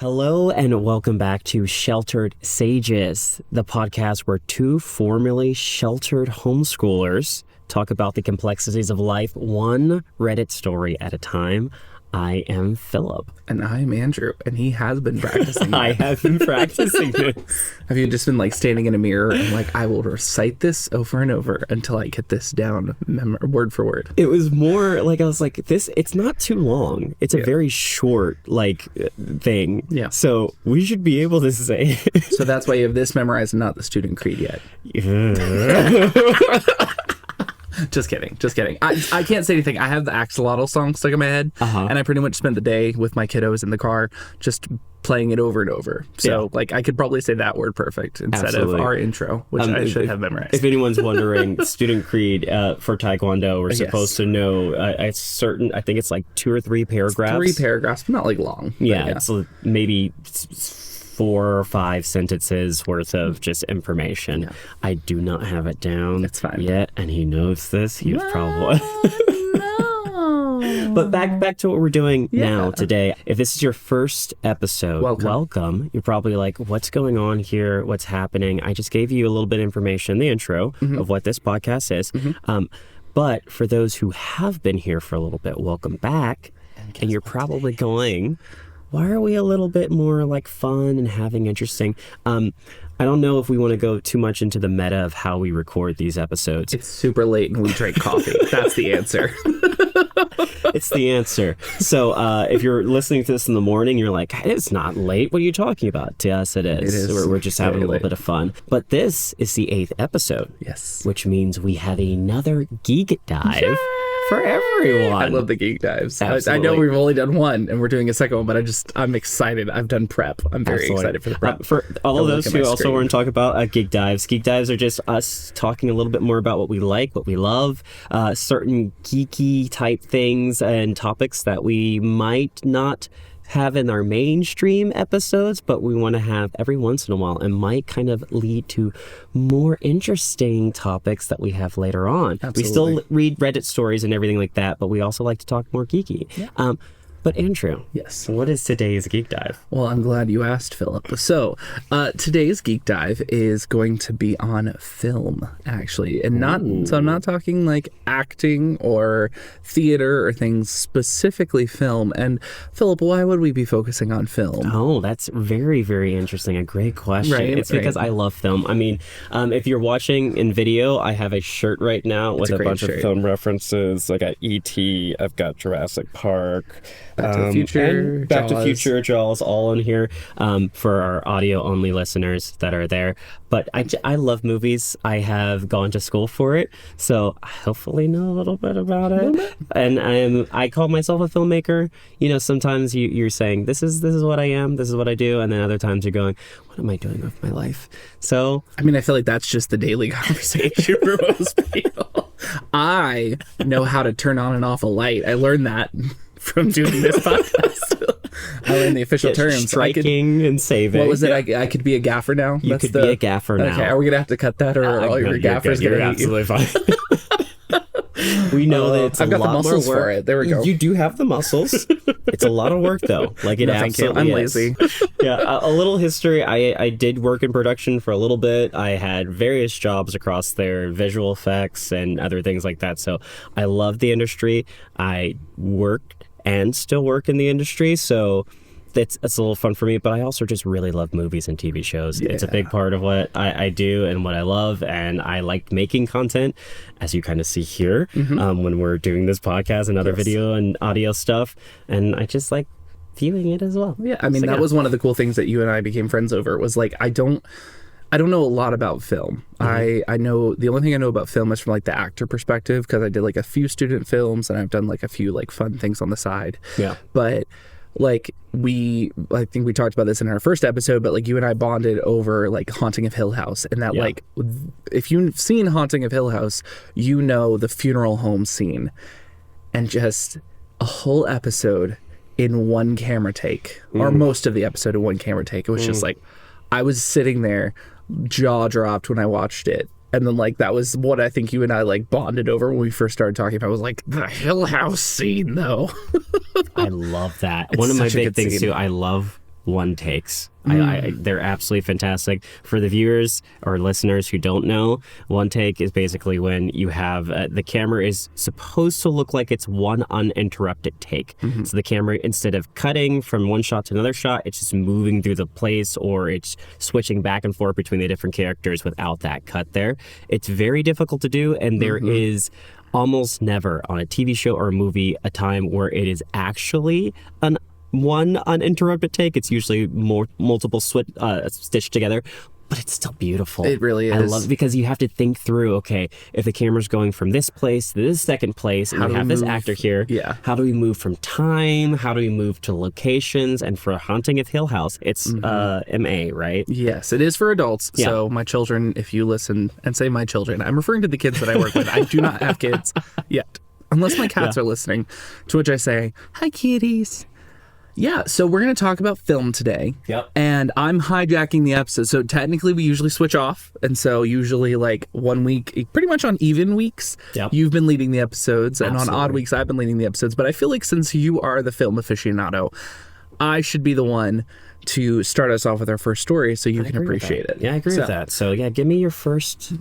Hello and welcome back to Sheltered Sages, the podcast where two formerly sheltered homeschoolers talk about the complexities of life, one Reddit story at a time. I am Philip. And I am Andrew, and he has been practicing. I have been practicing this. Have you just been like standing in a mirror and like, I will recite this over and over until I get this down word for word? It was more like, I was like, it's not too long. It's a very short like thing. Yeah. So we should be able to say. So that's why you have this memorized and not the student creed yet. Just kidding. I can't say anything. I have the axolotl song stuck in my head, and I pretty much spent the day with my kiddos in the car just playing it over and over. So, like, I could probably say that word perfect instead of our intro, which I should have memorized. If anyone's wondering, student creed for Taekwondo, we're supposed to know a certain, I think it's like 2 or 3 paragraphs. 3 paragraphs, but not like long. Yeah, it's maybe 4 or 5 sentences worth of just information. Yeah. I do not have it down yet, and he knows this. He was probably... But back to what we're doing now today. If this is your first episode, welcome. You're probably like, what's going on here? What's happening? I just gave you a little bit of information, the intro of what this podcast is. But for those who have been here for a little bit, welcome back. And you're probably going... Why are we a little bit more like fun and having interesting? I don't know if we want to go too much into the meta of how we record these episodes. It's super late and we drink coffee. That's the answer. It's the answer. So if you're listening to this in the morning, you're like, it's not late. What are you talking about? To us, it is. It is. We're just having a little bit of fun. But this is the 8th episode. Yes. Which means we have another Geek Dive. Yay! For everyone. I love the Geek Dives. I know we've only done one and we're doing a second one, but I'm excited. I've done prep. I'm very excited for the prep. For all of those who also want to talk about Geek Dives are just us talking a little bit more about what we like, what we love, certain geeky type things and topics that we might not have in our mainstream episodes, but we want to have every once in a while and might kind of lead to more interesting topics that we have later on. Absolutely. We still read Reddit stories and everything like that, but we also like to talk more geeky. Yeah. But Andrew, yes, what is today's Geek Dive? Well, I'm glad you asked, Philip. So today's Geek Dive is going to be on film, actually, and so I'm not talking like acting or theater or things, specifically film. And Philip, why would we be focusing on film? Oh, that's very, very interesting. A great question. Right, it's because I love film. I mean, if you're watching in video, I have a shirt right now with a bunch of film references. I got E.T., I've got Jurassic Park. Back to the Future, Back to the Future, Jaws, all in here for our audio-only listeners that are there. But I love movies. I have gone to school for it, so I hopefully know a little bit about it. And I call myself a filmmaker. You know, sometimes you're saying, this is what I am, this is what I do, and then other times you're going, what am I doing with my life? So, I mean, I feel like that's just the daily conversation for most people. I know how to turn on and off a light. I learned that from doing this podcast. I learned the official terms. Striking and saving. What was it? I could be a gaffer now? You could be a gaffer now. Okay, are we going to have to cut that, or are all your gaffers going to hate you? You're absolutely fine. We know that it's I've got lot the muscles more work. For it. There we go. You do have the muscles. It's a lot of work, though. Like it absolutely I'm is. lazy. Yeah, a little history. I did work in production for a little bit. I had various jobs across there, visual effects and other things like that. So I love the industry. I worked and still work in the industry. So it's a little fun for me, but I also just really love movies and TV shows. Yeah. It's a big part of what I do and what I love, and I like making content, as you kind of see here when we're doing this podcast and other video and audio stuff, and I just like viewing it as well. Yeah, I mean, that was one of the cool things that you and I became friends over, was like, I don't know a lot about film. I know, the only thing I know about film is from like the actor perspective, because I did like a few student films and I've done like a few like fun things on the side. Yeah. But like I think we talked about this in our first episode, but like you and I bonded over like Haunting of Hill House, and that like, if you've seen Haunting of Hill House, you know the funeral home scene, and just a whole episode in one camera take, or most of the episode in one camera take. It was just like, I was sitting there, jaw dropped when I watched it. And then, like, that was what I think you and I, like, bonded over when we first started talking about, was, like, the Hill House scene, though. I love that. One of my big things, too, I love one takes. They're absolutely fantastic. For the viewers or listeners who don't know, one take is basically when you have the camera is supposed to look like it's one uninterrupted take. So the camera, instead of cutting from one shot to another shot, it's just moving through the place, or it's switching back and forth between the different characters without that cut there. It's very difficult to do, and there is almost never on a TV show or a movie a time where it is actually one uninterrupted take. It's usually multiple stitched together, but it's still beautiful. It really is. I love it because you have to think through, okay, if the camera's going from this place to this second place, and you have this actor here, how do we move from time? How do we move to locations? And for Haunting of Hill House, it's MA, right? Yes, it is for adults. Yeah. So my children, if you listen and say my children, I'm referring to the kids that I work with. I do not have kids yet, unless my cats are listening, to which I say, hi, kitties. Yeah, so we're going to talk about film today. Yep. And I'm hijacking the episode. So technically we usually switch off. And so usually like 1 week, pretty much on even weeks, you've been leading the episodes. And on odd weeks, I've been leading the episodes. But I feel like since you are the film aficionado, I should be the one to start us off with our first story so you can appreciate it. Yeah, I agree with that. So yeah, give me your first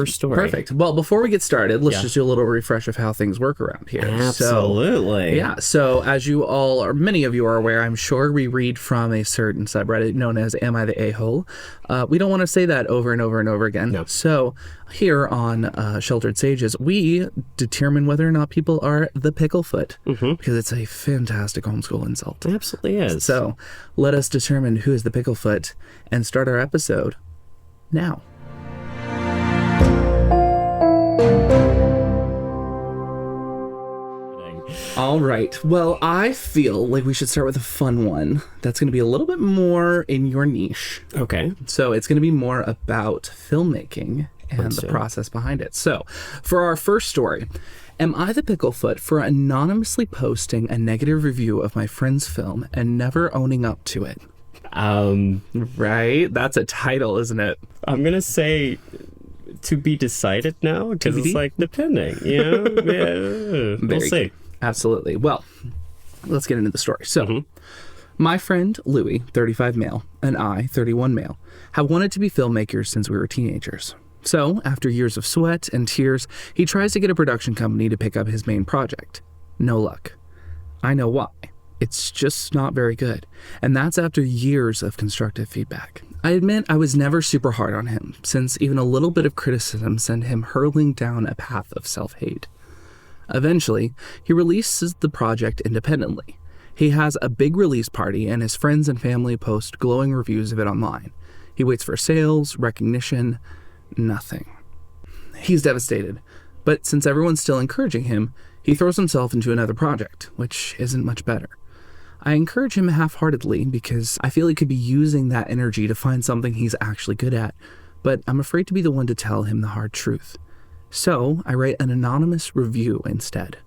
story. Perfect. Well, before we get started, let's just do a little refresh of how things work around here. Absolutely. So as you all, or many of you are aware, I'm sure we read from a certain subreddit known as Am I the A-Hole? We don't want to say that over and over and over again. No. So here on Sheltered Sages, we determine whether or not people are the picklefoot, because it's a fantastic homeschool insult. It absolutely is. So let us determine who is the picklefoot and start our episode now. All right. Well, I feel like we should start with a fun one that's going to be a little bit more in your niche. Okay. So it's going to be more about filmmaking and the process behind it. So for our first story, am I the picklefoot for anonymously posting a negative review of my friend's film and never owning up to it? Right? That's a title, isn't it? I'm going to say to be decided now, because it's like depending, you know? We'll see. Absolutely. Well, let's get into the story. So, my friend Louie, 35 male, and I, 31 male, have wanted to be filmmakers since we were teenagers. So, after years of sweat and tears, he tries to get a production company to pick up his main project. No luck. I know why. It's just not very good. And that's after years of constructive feedback. I admit I was never super hard on him, since even a little bit of criticism sent him hurling down a path of self-hate. Eventually, he releases the project independently. He has a big release party, and his friends and family post glowing reviews of it online. He waits for sales, recognition, nothing. He's devastated, but since everyone's still encouraging him, he throws himself into another project, which isn't much better. I encourage him half-heartedly because I feel he could be using that energy to find something he's actually good at, but I'm afraid to be the one to tell him the hard truth. So I write an anonymous review instead.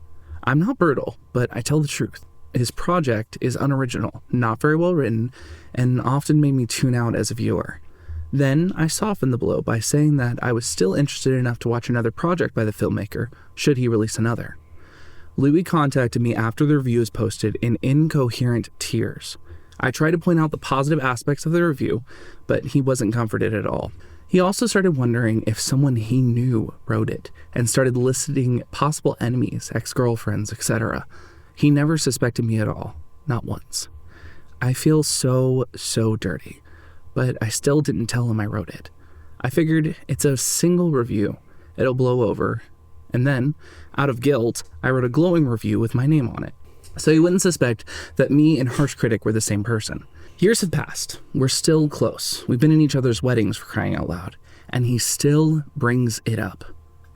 I'm not brutal, but I tell the truth. His project is unoriginal, not very well written, and often made me tune out as a viewer. Then I soften the blow by saying that I was still interested enough to watch another project by the filmmaker, should he release another. Louis contacted me after the review was posted in incoherent tears. I tried to point out the positive aspects of the review, but he wasn't comforted at all. He also started wondering if someone he knew wrote it, and started listing possible enemies, ex-girlfriends, etc. He never suspected me at all, not once. I feel so dirty, but I still didn't tell him I wrote it. I figured it's a single review, it'll blow over, and then, out of guilt, I wrote a glowing review with my name on it, so he wouldn't suspect that me and Harsh Critic were the same person. Years have passed. We're still close. We've been in each other's weddings, for crying out loud. And he still brings it up.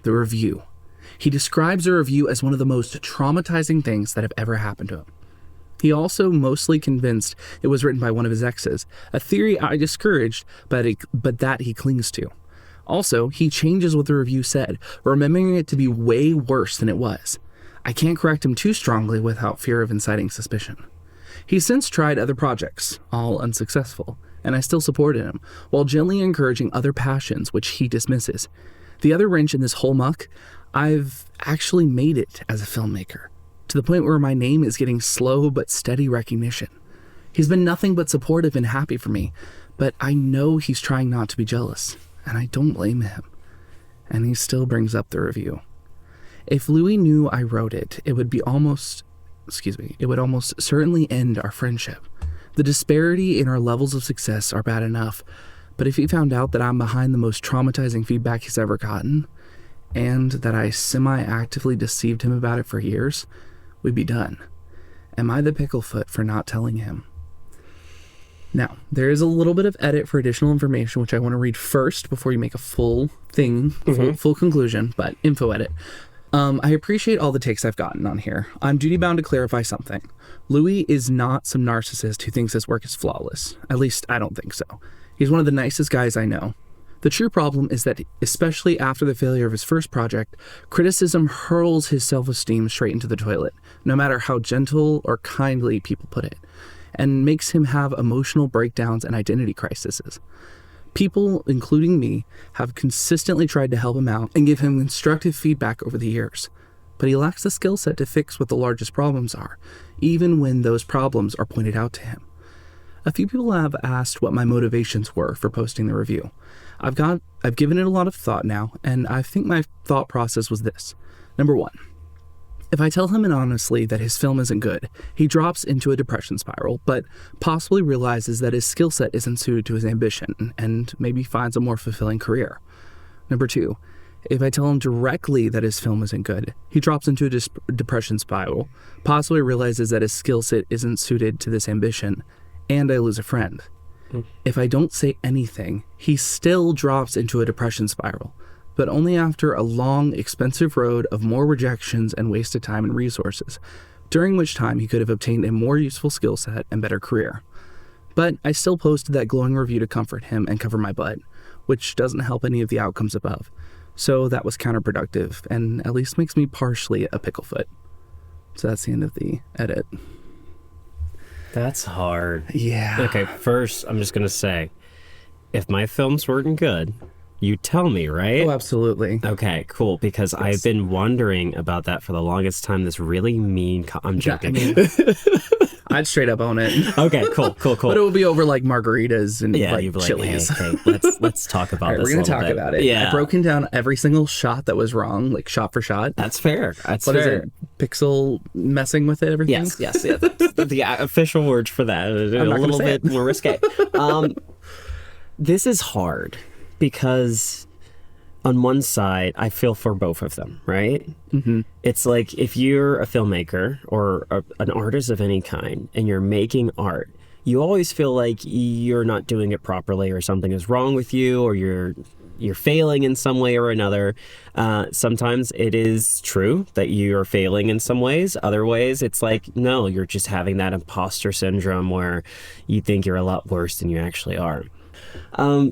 The review. He describes the review as one of the most traumatizing things that have ever happened to him. He also mostly convinced it was written by one of his exes, a theory I discouraged, but that he clings to. Also, he changes what the review said, remembering it to be way worse than it was. I can't correct him too strongly without fear of inciting suspicion. He's since tried other projects, all unsuccessful, and I still supported him, while gently encouraging other passions which he dismisses. The other wrench in this whole muck, I've actually made it as a filmmaker, to the point where my name is getting slow but steady recognition. He's been nothing but supportive and happy for me, but I know he's trying not to be jealous, and I don't blame him. And he still brings up the review. If Louis knew I wrote it, it would almost certainly end our friendship. The disparity in our levels of success are bad enough, but if he found out that I'm behind the most traumatizing feedback he's ever gotten, and that I semi-actively deceived him about it for years, we'd be done. Am I the picklefoot for not telling him? Now, there is a little bit of edit for additional information, which I want to read first before you make a full thing, full conclusion, but info edit. I appreciate all the takes I've gotten on here. I'm duty-bound to clarify something. Louis is not some narcissist who thinks his work is flawless. At least, I don't think so. He's one of the nicest guys I know. The true problem is that, especially after the failure of his first project, criticism hurls his self-esteem straight into the toilet, no matter how gentle or kindly people put it, and makes him have emotional breakdowns and identity crises. People, including me, have consistently tried to help him out and give him constructive feedback over the years, but he lacks the skill set to fix what the largest problems are, even when those problems are pointed out to him. A few people have asked what my motivations were for posting the review. I've given it a lot of thought now, and I think my thought process was this. Number one, if I tell him honestly that his film isn't good, he drops into a depression spiral, but possibly realizes that his skill set isn't suited to his ambition, and maybe finds a more fulfilling career. Number two, if I tell him directly that his film isn't good, he drops into a depression spiral, possibly realizes that his skill set isn't suited to this ambition, and I lose a friend. If I don't say anything, he still drops into a depression spiral, but only after a long, expensive road of more rejections and wasted time and resources, during which time he could have obtained a more useful skill set and better career. But I still posted that glowing review to comfort him and cover my butt, which doesn't help any of the outcomes above. So that was counterproductive, and at least makes me partially a picklefoot. So that's the end of the edit. That's hard. Yeah. Okay, first, I'm just going to say, if my film's weren't good, you tell me, right? Oh, absolutely. Okay, cool. Because I've been wondering about that for the longest time. This really mean... I'm joking. I'd straight up own it. Okay, cool. But it would be over like margaritas and like you'd be like, Chili's. hey, let's talk about this. We're gonna talk about it. Yeah, I've broken down every single shot that was wrong, like shot for shot. That's fair. That's What fair. is it? Pixel messing with it, everything? Yes. Yeah, the official words for that. A little bit more risque. This is hard because on one side, I feel for both of them, right? Mm-hmm. It's like if you're a filmmaker or an artist of any kind and you're making art, you always feel like you're not doing it properly or something is wrong with you or you're failing in some way or another. Sometimes it is true that you're failing in some ways. Other ways, it's like, no, you're just having that imposter syndrome where you think you're a lot worse than you actually are.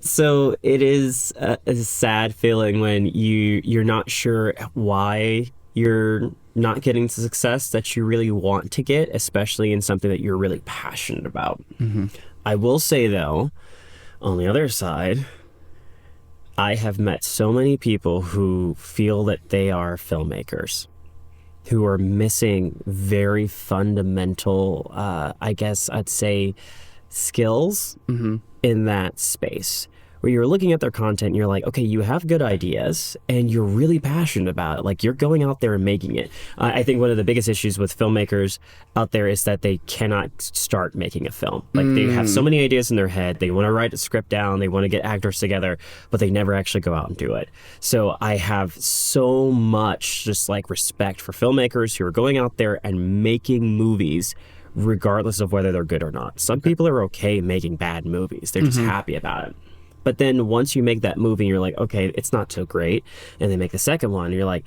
So it is a sad feeling when you're not sure why you're not getting the success that you really want to get, especially in something that you're really passionate about. Mm-hmm. I will say, though, on the other side, I have met so many people who feel that they are filmmakers, who are missing very fundamental, I guess I'd say, skills in that space, where you're looking at their content and you're like, okay, you have good ideas and you're really passionate about it. Like, you're going out there and making it. I think one of the biggest issues with filmmakers out there is that they cannot start making a film. Like, they have so many ideas in their head. They want to write a script down. They want to get actors together, but they never actually go out and do it. So I have so much just like respect for filmmakers who are going out there and making movies regardless of whether they're good or not. Some people are okay making bad movies. They're just happy about it. But then once you make that movie, you're like, okay, it's not so great. And they make the second one, and you're like,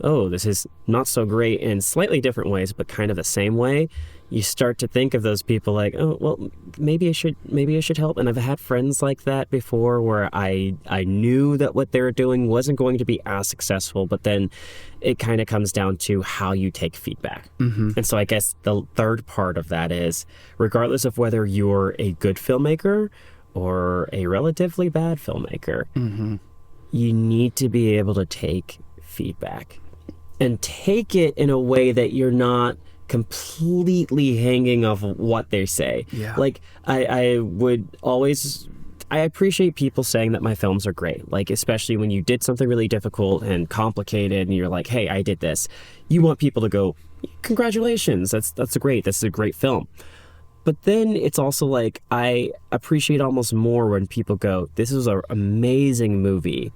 oh, this is not so great in slightly different ways, but kind of the same way. You start to think of those people like, oh, well, maybe I should help. And I've had friends like that before where I knew that what they were doing wasn't going to be as successful, but then it kind of comes down to how you take feedback. And so I guess the third part of that is, regardless of whether you're a good filmmaker or a relatively bad filmmaker, you need to be able to take feedback and take it in a way that you're not completely hanging off what they say. Yeah. Like, I would always... I appreciate people saying that my films are great, like, especially when you did something really difficult and complicated and you're like, hey, I did this. You want people to go, congratulations, that's great. This is a great film. But then it's also like, I appreciate almost more when people go, this is an amazing movie.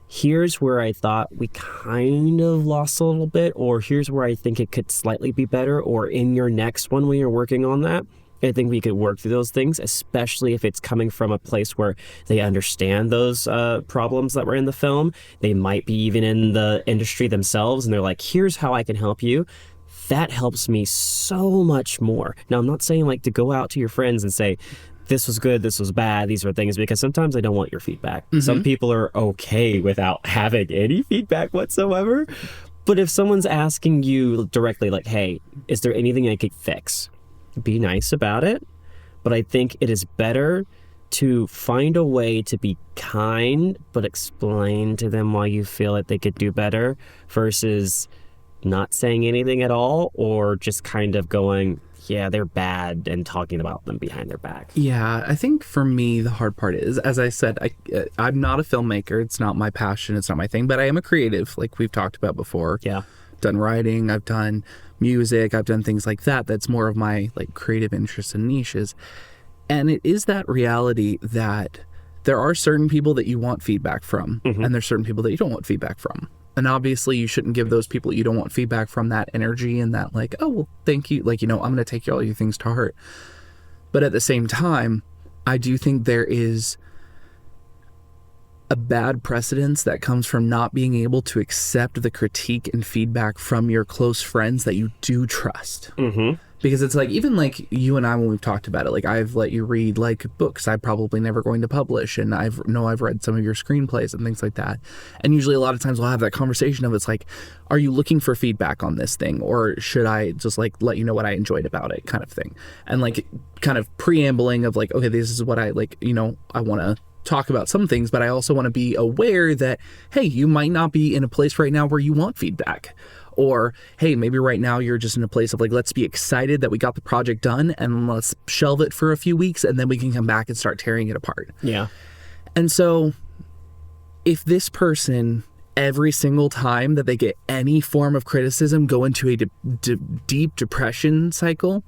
Here's where I thought we kind of lost a little bit, or here's where I think it could slightly be better, or in your next one when you're working on that, I think we could work through those things, especially if it's coming from a place where they understand those problems that were in the film. They might be even in the industry themselves, and they're like, here's how I can help you. That helps me so much more. Now, I'm not saying like to go out to your friends and say, this was good, this was bad, these are things, because sometimes I don't want your feedback. Mm-hmm. Some people are okay without having any feedback whatsoever. But if someone's asking you directly, like, hey, is there anything I could fix? Be nice about it, but I think it is better to find a way to be kind but explain to them why you feel that they could do better versus not saying anything at all, or just kind of going, yeah, they're bad, and talking about them behind their back. Yeah, I think for me the hard part is, as I said, I'm not a filmmaker. It's not my passion, it's not my thing, but I am a creative, like we've talked about before. Yeah. Done writing, I've done music, I've done things like that. That's more of my like creative interests and niches. And it is that reality that there are certain people that you want feedback from, mm-hmm. and there's certain people that you don't want feedback from. And obviously you shouldn't give those people you don't want feedback from that energy and that like, oh, well, thank you. Like, I'm going to take all your things to heart. But at the same time, I do think there is a bad precedence that comes from not being able to accept the critique and feedback from your close friends that you do trust. Mm-hmm. Because it's like, even like you and I, when we've talked about it, like I've let you read like books I'm probably never going to publish, and I've read some of your screenplays and things like that. And usually a lot of times we'll have that conversation of, it's like, are you looking for feedback on this thing, or should I just like let you know what I enjoyed about it, kind of thing. And like kind of preambling of like, okay, this is what I like, I want to talk about some things, but I also want to be aware that, hey, you might not be in a place right now where you want feedback. Or, hey, maybe right now you're just in a place of like, let's be excited that we got the project done and let's shelve it for a few weeks and then we can come back and start tearing it apart. Yeah. And so if this person, every single time that they get any form of criticism, go into a deep depression cycle,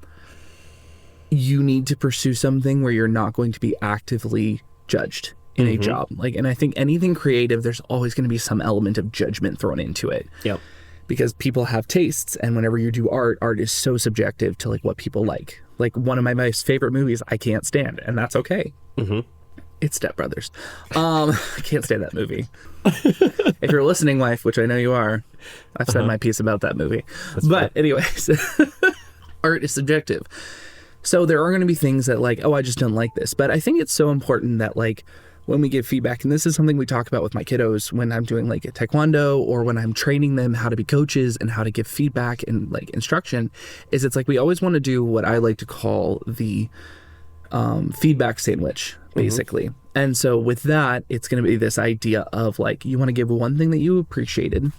you need to pursue something where you're not going to be actively judged in mm-hmm. a job. Like, and I think anything creative, there's always going to be some element of judgment thrown into it. Yep. Because people have tastes, and whenever you do art is so subjective to like what people like. Like one of my most favorite movies I can't stand, and that's okay. Mm-hmm. It's Step Brothers. I can't stand that movie. If you're listening, wife, which I know you are, I've said my piece about that movie. But anyways, art is subjective. So there are going to be things that like, oh, I just don't like this. But I think it's so important that like when we give feedback, and this is something we talk about with my kiddos when I'm doing like a taekwondo or when I'm training them how to be coaches and how to give feedback and like instruction, is it's like we always want to do what I like to call the feedback sandwich, basically. Mm-hmm. And so with that, it's going to be this idea of like, you want to give one thing that you appreciated,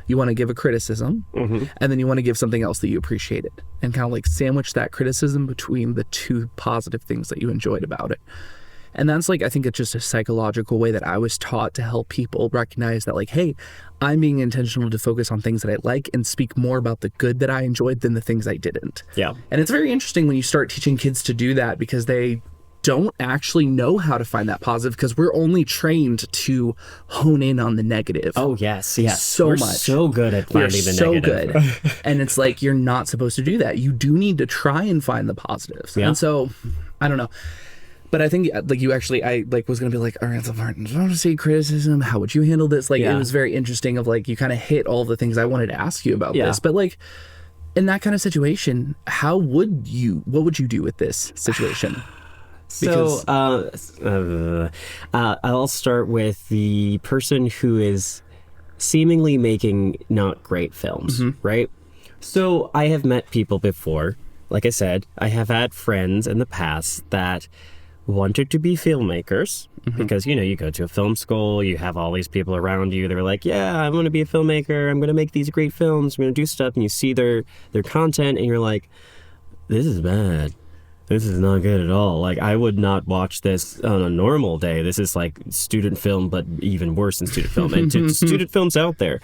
you want to give a criticism, mm-hmm. and then you want to give something else that you appreciated, and kind of like sandwich that criticism between the two positive things that you enjoyed about it. And that's like, I think it's just a psychological way that I was taught to help people recognize that like, hey, I'm being intentional to focus on things that I like and speak more about the good that I enjoyed than the things I didn't. Yeah. And it's very interesting when you start teaching kids to do that, because they don't actually know how to find that positive, because we're only trained to hone in on the negative. Oh, yes. We're much. So good at finding the negative. So good. And it's like, you're not supposed to do that. You do need to try and find the positives. Yeah. And so, I don't know. But I think like you actually, I like was going to be like, all right, so Martin, I want to say criticism. How would you handle this? Like, It was very interesting of like, you kind of hit all the things I wanted to ask you about this. But like, in that kind of situation, what would you do with this situation? Because... So, I'll start with the person who is seemingly making not great films, mm-hmm. right? So I have met people before. Like I said, I have had friends in the past that wanted to be filmmakers because, you know, you go to a film school, you have all these people around you. They're like, yeah, I'm going to be a filmmaker. I'm going to make these great films. I'm going to do stuff. And you see their content and you're like, this is bad. This is not good at all. Like, I would not watch this on a normal day. This is like student film, but even worse than student film. And to student films out there,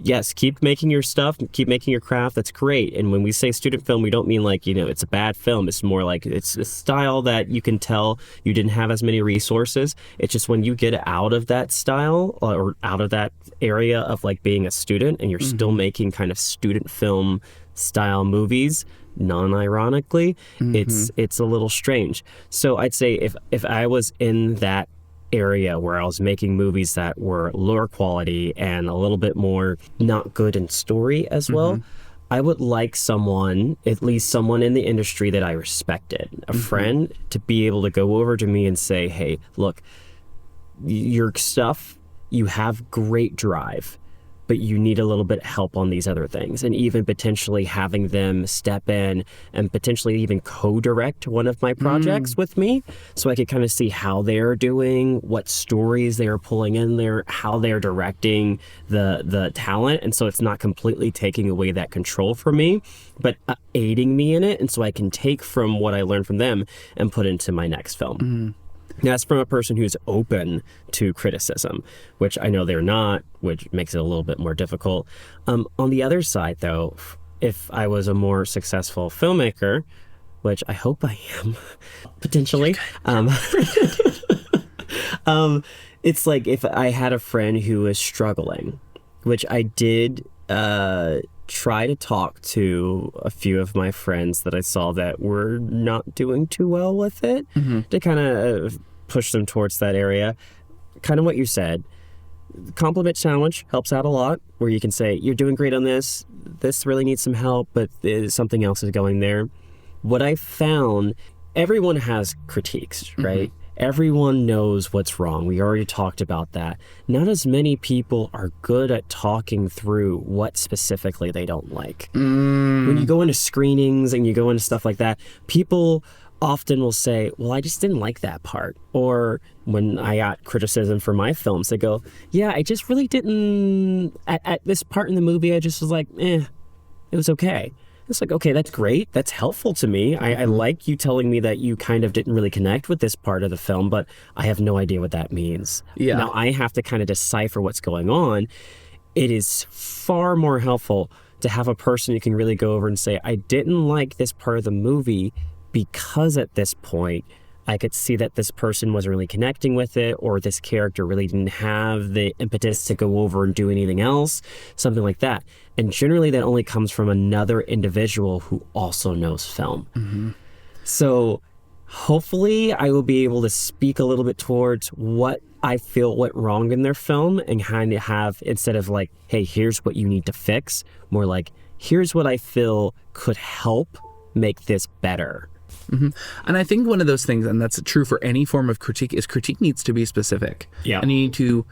yes, keep making your stuff, keep making your craft. That's great. And when we say student film, we don't mean like, you know, it's a bad film. It's more like it's a style that you can tell you didn't have as many resources. It's just when you get out of that style or out of that area of like being a student and you're still making kind of student film style movies, non-ironically, it's a little strange. So I'd say if I was in that area where I was making movies that were lower quality and a little bit more not good in story as well, I would like someone, at least someone in the industry that I respected, a friend, to be able to go over to me and say, hey, look, your stuff, you have great drive, but you need a little bit of help on these other things. And even potentially having them step in and potentially even co-direct one of my projects with me so I could kind of see how they're doing, what stories they're pulling in there, how they're directing the talent. And so it's not completely taking away that control from me, but aiding me in it. And so I can take from what I learned from them and put into my next film. That's from a person who's open to criticism, which I know they're not, which makes it a little bit more difficult. On the other side, though, if I was a more successful filmmaker, which I hope I am, potentially, it's like if I had a friend who was struggling, which I did try to talk to a few of my friends that I saw that were not doing too well with it to kind of push them towards that area. Kind of what you said. Compliment challenge helps out a lot, where you can say, you're doing great on this. This really needs some help, but something else is going there. What I found, everyone has critiques, right? Everyone knows what's wrong. We already talked about that. Not as many people are good at talking through what specifically they don't like. When you go into screenings and you go into stuff like that, people often will say, well, I just didn't like that part. Or when I got criticism for my films, they go, yeah, I just really didn't, at this part in the movie, I just was like, it was okay. It's like, okay, that's great. That's helpful to me. I like you telling me that you kind of didn't really connect with this part of the film, but I have no idea what that means. Yeah. Now I have to kind of decipher what's going on. It is far more helpful to have a person you can really go over and say, I didn't like this part of the movie because at this point, I could see that this person wasn't really connecting with it, or this character really didn't have the impetus to go over and do anything else, something like that. And generally that only comes from another individual who also knows film. So hopefully I will be able to speak a little bit towards what I feel went wrong in their film, and kind of have, instead of like, hey, here's what you need to fix, more like, here's what I feel could help make this better. And I think one of those things, and that's true for any form of critique, is critique needs to be specific. Yeah. And you need to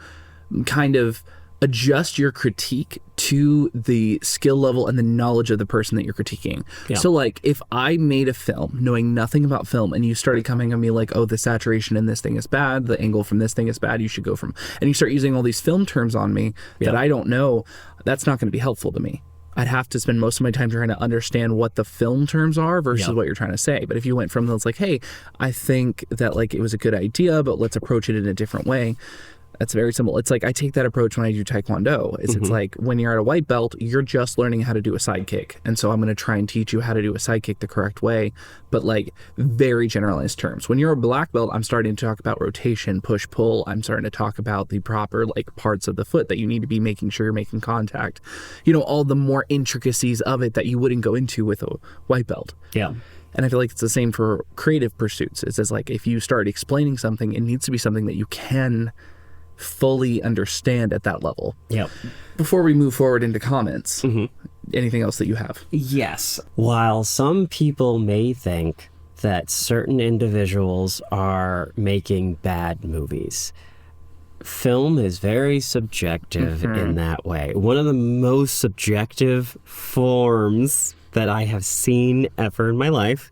kind of adjust your critique to the skill level and the knowledge of the person that you're critiquing. Yeah. So like if I made a film knowing nothing about film and you started coming at me like, oh, the saturation in this thing is bad, the angle from this thing is bad, you should go from, and you start using all these film terms on me that I don't know, that's not going to be helpful to me. I'd have to spend most of my time trying to understand what the film terms are versus what you're trying to say. But if you went from those like, hey, I think that like it was a good idea, but let's approach it in a different way. That's very simple. It's like I take that approach when I do Taekwondo. It's like when you're at a white belt, you're just learning how to do a side kick. And so I'm going to try and teach you how to do a side kick the correct way, but like very generalized terms. When you're a black belt, I'm starting to talk about rotation, push, pull. I'm starting to talk about the proper like parts of the foot that you need to be making sure you're making contact. You know, all the more intricacies of it that you wouldn't go into with a white belt. Yeah. And I feel like it's the same for creative pursuits. It's just like if you start explaining something, it needs to be something that you can fully understand at that level. Yep. Before we move forward into comments, anything else that you have? Yes. While some people may think that certain individuals are making bad movies, film is very subjective in that way. One of the most subjective forms that I have seen ever in my life.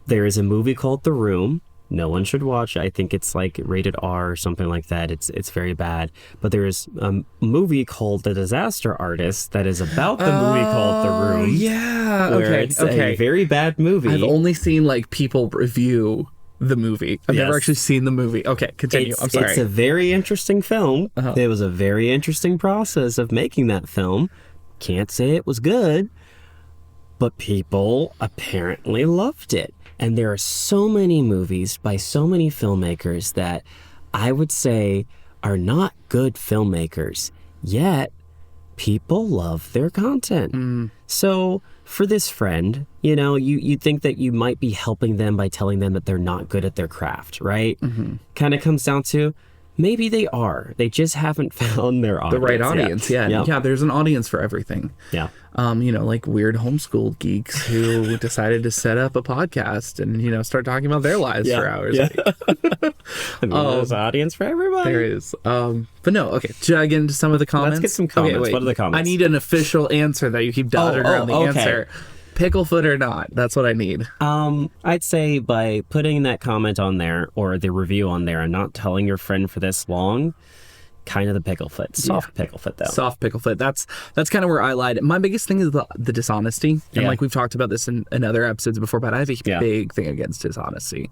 There is a movie called The Room No one should watch it. I think it's like rated R or something like that. It's very bad. But there is a movie called The Disaster Artist that is about the movie called The Room. Yeah. Where Okay. it's a very bad movie. I've only seen like people review the movie. I've never actually seen the movie. Okay, continue. I'm sorry. It's a very interesting film. It was a very interesting process of making that film. Can't say it was good, but people apparently loved it. And there are so many movies by so many filmmakers that I would say are not good filmmakers, yet people love their content. So for this friend, you know, you think that you might be helping them by telling them that they're not good at their craft, right? Kind of comes down to maybe they are. They just haven't found their audience. The right audience, yeah. Yeah, there's an audience for everything. Yeah. You know, like weird homeschool geeks who decided to set up a podcast and, you know, start talking about their lives for hours. Yeah. I mean, there's an audience for everybody. There is. But no, okay. Should I get into some of the comments? Let's get some comments. Okay, wait. What are the comments? I need an official answer that you keep dodging around the answer. Picklefoot or not? That's what I need. I'd say by putting that comment on there or the review on there and not telling your friend for this long, kind of the picklefoot. Soft picklefoot, though. Soft picklefoot. That's kind of where I lied. My biggest thing is the dishonesty. And like we've talked about this in other episodes before, but I have a big thing against dishonesty.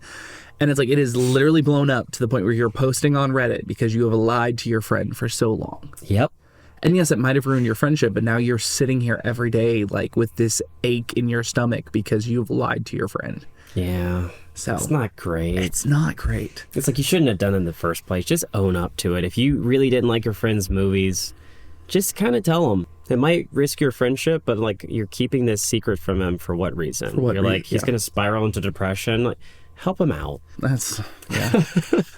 And it's like it is literally blown up to the point where you're posting on Reddit because you have lied to your friend for so long. Yep. And yes, it might have ruined your friendship, but now you're sitting here every day like with this ache in your stomach because you've lied to your friend. Yeah. So it's not great. It's not great. It's like you shouldn't have done it in the first place. Just own up to it. If you really didn't like your friend's movies, just kind of tell them. It might risk your friendship, but like you're keeping this secret from him for what reason? You're like, he's going to spiral into depression. Like, help him out.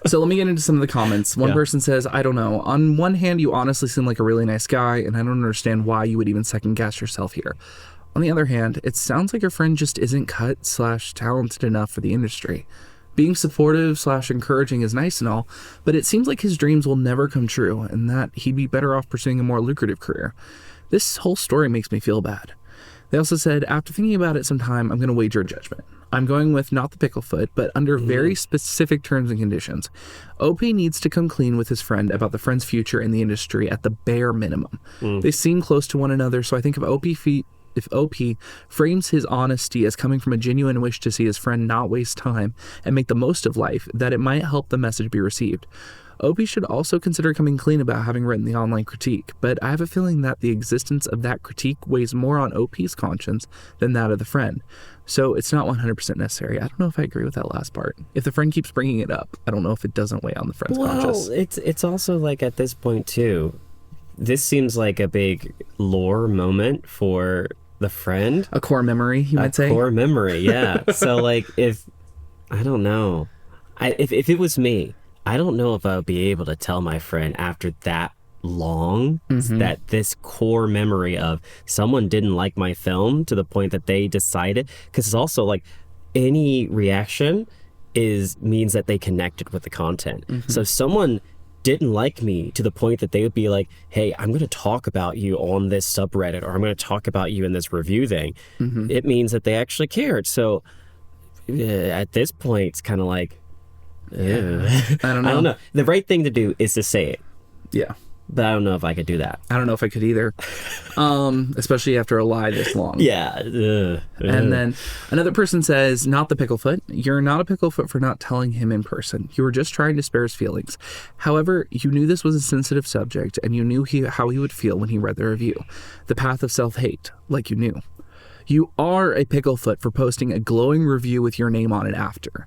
So let me get into some of the comments. One person says, I don't know. On one hand, you honestly seem like a really nice guy, and I don't understand why you would even second guess yourself here. On the other hand, it sounds like your friend just isn't cut/talented enough for the industry. Being supportive/encouraging is nice and all, but it seems like his dreams will never come true, and that he'd be better off pursuing a more lucrative career. This whole story makes me feel bad. They also said, after thinking about it some time, I'm going to wager a judgment. I'm going with not the picklefoot, but under very specific terms and conditions. OP needs to come clean with his friend about the friend's future in the industry at the bare minimum. They seem close to one another, so I think if OP frames his honesty as coming from a genuine wish to see his friend not waste time and make the most of life, that it might help the message be received. OP should also consider coming clean about having written the online critique, but I have a feeling that the existence of that critique weighs more on OP's conscience than that of the friend. So it's not 100% necessary. I don't know if I agree with that last part. If the friend keeps bringing it up, I don't know if it doesn't weigh on the friend's conscience. Well, it's also like at this point too, this seems like a big lore moment for the friend. A core memory, you might say? A core memory, yeah. So like I don't know. If it was me, I don't know if I would be able to tell my friend after that long that this core memory of someone didn't like my film to the point that they decided, because it's also like any reaction means that they connected with the content. So if someone didn't like me to the point that they would be like, hey, I'm going to talk about you on this subreddit, or I'm going to talk about you in this review thing, it means that they actually cared. So at this point, it's kind of like, I don't know. The right thing to do is to say it. Yeah. But I don't know if I could do that. I don't know if I could either. Especially after a lie this long. Yeah. And then another person says, not the picklefoot. You're not a picklefoot for not telling him in person. You were just trying to spare his feelings. However, you knew this was a sensitive subject, and you knew how he would feel when he read the review. The path of self-hate, like you knew. You are a picklefoot for posting a glowing review with your name on it after.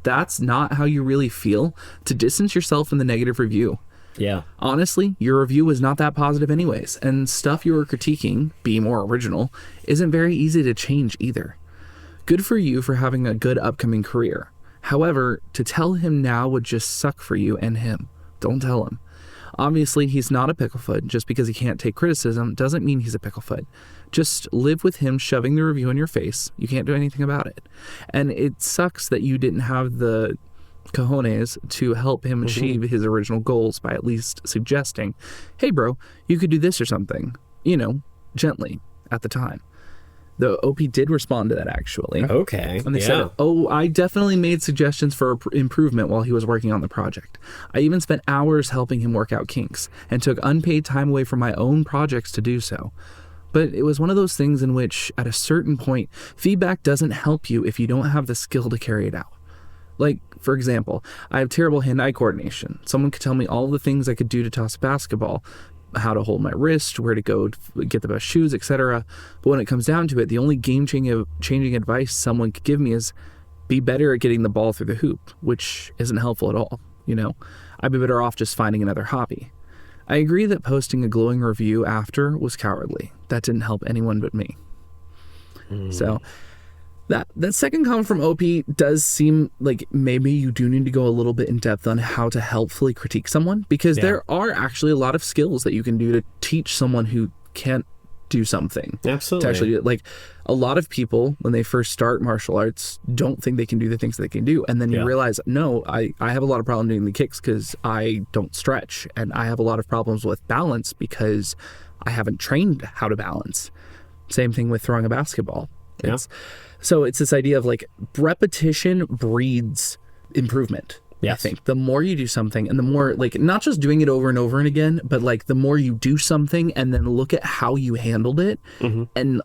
That's not how you really feel, to distance yourself from the negative review. Yeah. Honestly, your review was not that positive anyways, and stuff you were critiquing, be more original, isn't very easy to change either. Good for you for having a good upcoming career. However, to tell him now would just suck for you and him. Don't tell him. Obviously, he's not a picklefoot. Just because he can't take criticism doesn't mean he's a picklefoot. Just live with him shoving the review in your face. You can't do anything about it. And it sucks that you didn't have the cojones to help him achieve his original goals by at least suggesting, hey bro, you could do this or something, gently at the time. The OP did respond to that, actually. Okay. And they said, "Oh, I definitely made suggestions for improvement while he was working on the project. I even spent hours helping him work out kinks and took unpaid time away from my own projects to do so. But it was one of those things in which, at a certain point, feedback doesn't help you if you don't have the skill to carry it out. Like, for example, I have terrible hand-eye coordination. Someone could tell me all the things I could do to toss a basketball, how to hold my wrist, where to go to get the best shoes, etc. But when it comes down to it, the only game-changing advice someone could give me is be better at getting the ball through the hoop, which isn't helpful at all, you know? I'd be better off just finding another hobby. I agree that posting a glowing review after was cowardly. That didn't help anyone but me." So that second comment from OP does seem like maybe you do need to go a little bit in depth on how to helpfully critique someone, because there are actually a lot of skills that you can do to teach someone who can't do something. Absolutely. To actually do it. Like, a lot of people, when they first start martial arts, don't think they can do the things they can do. And then you realize, no, I have a lot of problem doing the kicks because I don't stretch. And I have a lot of problems with balance because I haven't trained how to balance. Same thing with throwing a basketball. So it's this idea of like repetition breeds improvement. I think the more you do something, and the more, like, not just doing it over and over and again, but like the more you do something and then look at how you handled it and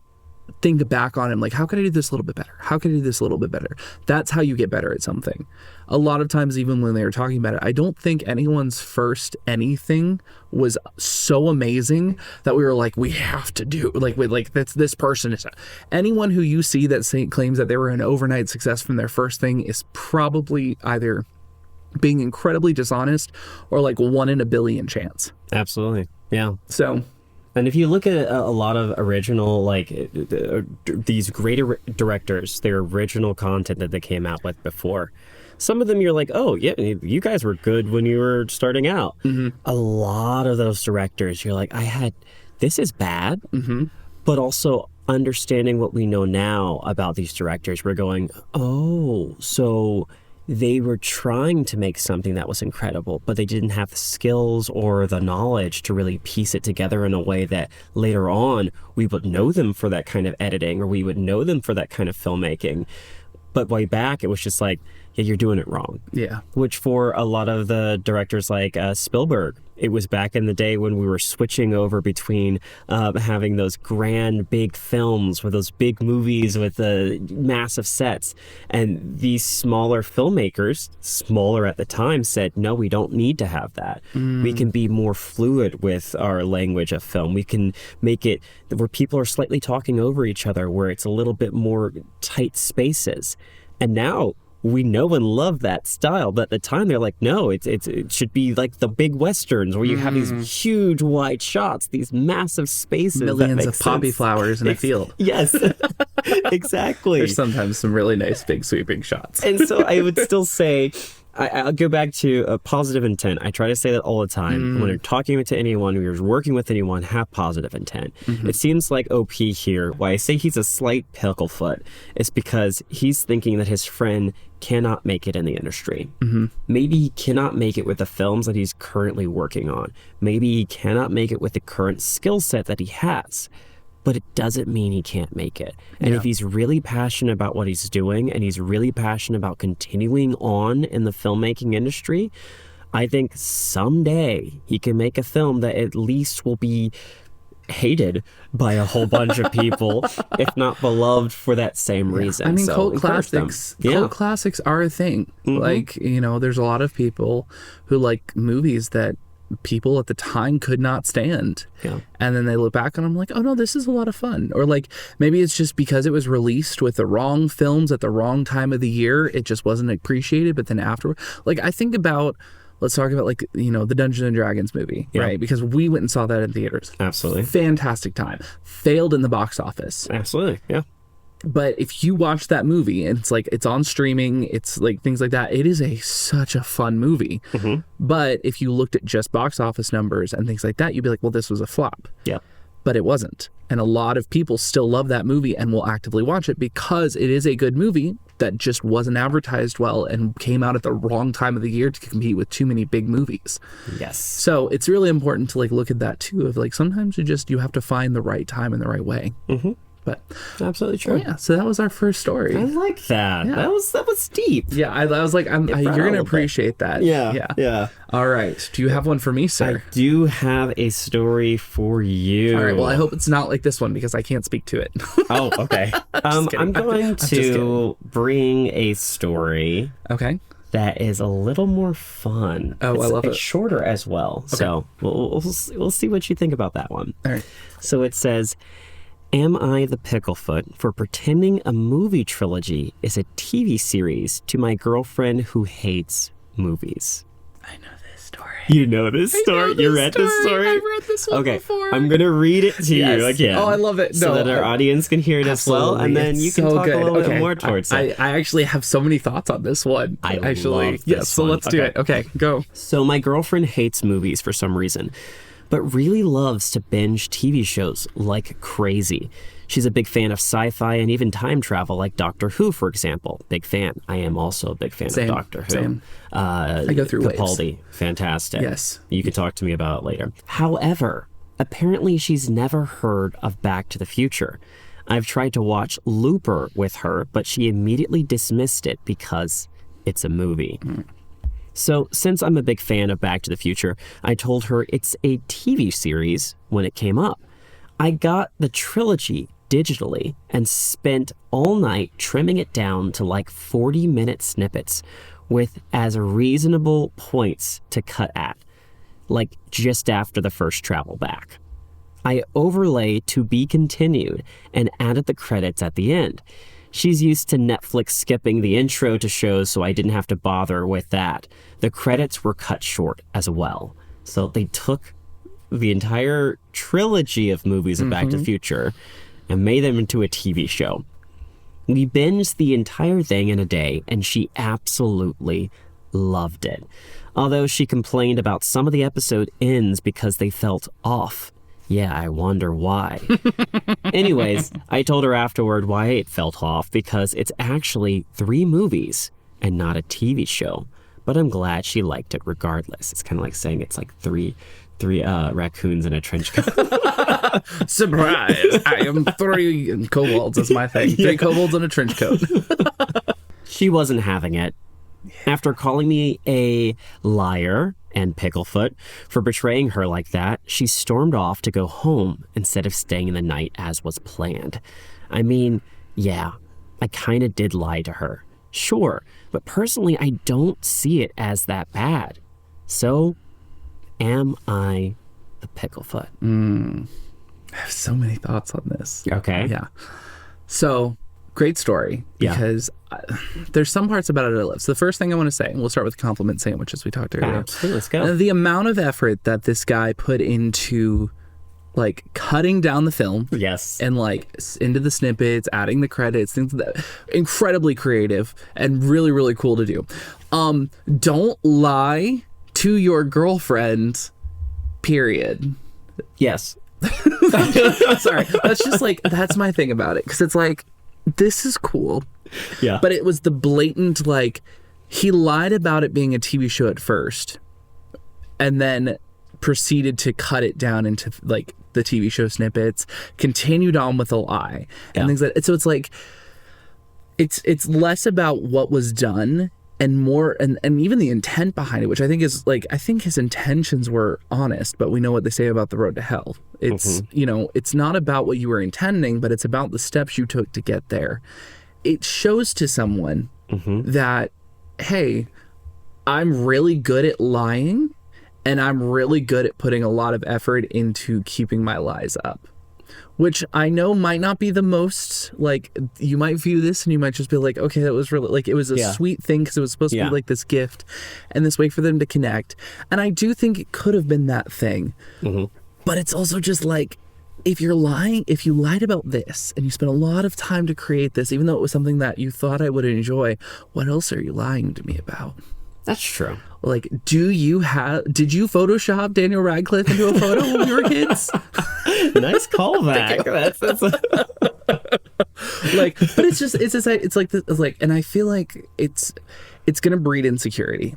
think back on it, like, how could I do this a little bit better? How could I do this a little bit better? That's how you get better at something. A lot of times, even when they were talking about it, I don't think anyone's first anything was so amazing that we were like, we have to do, like that's this person is. Anyone who you see that claims that they were an overnight success from their first thing is probably either being incredibly dishonest or like 1 in a billion chance. Absolutely. Yeah. So, and if you look at a lot of original, like these great directors, their original content that they came out with before, some of them you're like, oh yeah, you guys were good when you were starting out. A lot of those directors, you're like, this is bad, but also understanding what we know now about these directors, we're going, oh, so they were trying to make something that was incredible, but they didn't have the skills or the knowledge to really piece it together in a way that later on we would know them for that kind of editing, or we would know them for that kind of filmmaking. But way back, it was just like, yeah, you're doing it wrong. Yeah. Which for a lot of the directors like Spielberg, it was back in the day when we were switching over between having those grand big films with those big movies with the massive sets. And these smaller filmmakers, smaller at the time, said, no, we don't need to have that. We can be more fluid with our language of film. We can make it where people are slightly talking over each other, where it's a little bit more tight spaces. And now we know and love that style, but at the time they're like, no, it should be like the big westerns where you have these huge wide shots, these massive spaces, millions of poppy flowers in a field. Yes, exactly. There's sometimes some really nice big sweeping shots. And so I would still say, I'll go back to a positive intent. I try to say that all the time. When you're talking to anyone, when you're working with anyone, have positive intent. It seems like OP here, why I say he's a slight picklefoot, is because he's thinking that his friend cannot make it in the industry. Maybe he cannot make it with the films that he's currently working on. Maybe he cannot make it with the current skill set that he has. But it doesn't mean he can't make it. And if he's really passionate about what he's doing, and he's really passionate about continuing on in the filmmaking industry, I think someday he can make a film that at least will be hated by a whole bunch of people, if not beloved for that same reason. I mean, so cult classics are a thing. Like, you know, there's a lot of people who like movies that people at the time could not stand, and then they look back and I'm like, oh no, this is a lot of fun. Or like, maybe it's just because it was released with the wrong films at the wrong time of the year, it just wasn't appreciated. But then afterward, like, I think about, let's talk about, like, you know, the Dungeons and Dragons movie, right? Because we went and saw that in theaters. Absolutely. Fantastic time. Failed in the box office. Absolutely. Yeah. But if you watch that movie, and it's like, it's on streaming, it's like things like that, it is such a fun movie. But if you looked at just box office numbers and things like that, you'd be like, well, this was a flop. Yeah. But it wasn't. And a lot of people still love that movie and will actively watch it because it is a good movie that just wasn't advertised well and came out at the wrong time of the year to compete with too many big movies. Yes. So it's really important to like look at that too, of like, sometimes you have to find the right time and the right way. But Absolutely true. oh, yeah, so that was our first story. I like that. Yeah. That was deep. Yeah, I was like, you're going to appreciate that. Yeah. All right. Do you have one for me, sir? I do have a story for you. All right. Well, I hope it's not like this one because I can't speak to it. Oh, okay. I'm going to bring a story Okay. that is a little more fun. Oh, I love it. It's shorter as well. Okay. So we'll see what you think about that one. All right. So it says, am I the picklefoot for pretending a movie trilogy is a TV series to my girlfriend who hates movies? I know this story. You know this story? You read this story? I've read this one before. I'm going to read it to you again. Oh, I love it. So that our audience can hear it as well. And then you can talk a little bit more towards it. I actually have so many thoughts on this one. I love this Yes, so one. let's do it. Okay, go. So my girlfriend hates movies for some reason, but really loves to binge TV shows like crazy. She's a big fan of sci-fi and even time travel, like Doctor Who, for example. Big fan. I am also a big fan of Doctor Who. Same. I go through Capaldi, waves. fantastic. Yes. You can talk to me about it later. However, apparently she's never heard of Back to the Future. I've tried to watch Looper with her, but she immediately dismissed it because it's a movie. So, since I'm a big fan of Back to the Future, I told her it's a TV series when it came up. I got the trilogy digitally and spent all night trimming it down to like 40-minute snippets with as reasonable points to cut at, like just after the first travel back. I overlay to be continued and added the credits at the end. She's used to Netflix skipping the intro to shows, so I didn't have to bother with that. The credits were cut short as well. So they took the entire trilogy of movies of Back to the Future and made them into a TV show. We binged the entire thing in a day, and she absolutely loved it. Although she complained about some of the episode ends because they felt off. Yeah, I wonder why. Anyways, I told her afterward why it felt off, because it's actually 3 movies and not a TV show. But I'm glad she liked it regardless. It's kind of like saying it's like three raccoons in a trench coat. Surprise! I am 3 kobolds. That's my thing. 3 kobolds in a trench coat. She wasn't having it. After calling me a liar and picklefoot for betraying her like that, she stormed off to go home instead of staying the night as was planned. I mean, yeah, I kind of did lie to her. Sure, but personally, I don't see it as that bad. So, am I the picklefoot? I have so many thoughts on this. Okay. Yeah. So, great story, because there's some parts about it I love. So the first thing I want to say, and we'll start with the compliment sandwiches we talked earlier. Absolutely, let's go. The amount of effort that this guy put into like cutting down the film. Yes. And like into the snippets, adding the credits, things like that. Incredibly creative and really, really cool to do. Don't lie to your girlfriend, period. Yes. Sorry. That's just like, that's my thing about it. Because it's like, this is cool. Yeah. But it was the blatant, like, he lied about it being a TV show at first and then proceeded to cut it down into like the TV show snippets, continued on with a lie and things like that. So it's like, it's less about what was done and more, and even the intent behind it, which I think is like, I think his intentions were honest, but we know what they say about the road to hell. It's, you know, it's not about what you were intending, but it's about the steps you took to get there. It shows to someone that, hey, I'm really good at lying and I'm really good at putting a lot of effort into keeping my lies up. Which I know might not be the most, like, you might view this and you might just be like, okay, that was really, like, it was a sweet thing because it was supposed to be like this gift and this way for them to connect. And I do think it could have been that thing. But it's also just like, if you lied about this and you spent a lot of time to create this, even though it was something that you thought I would enjoy, what else are you lying to me about? That's true. Like, did you Photoshop Daniel Radcliffe into a photo when we were kids? Nice callback. That's like, but it's like, and I feel like it's going to breed insecurity.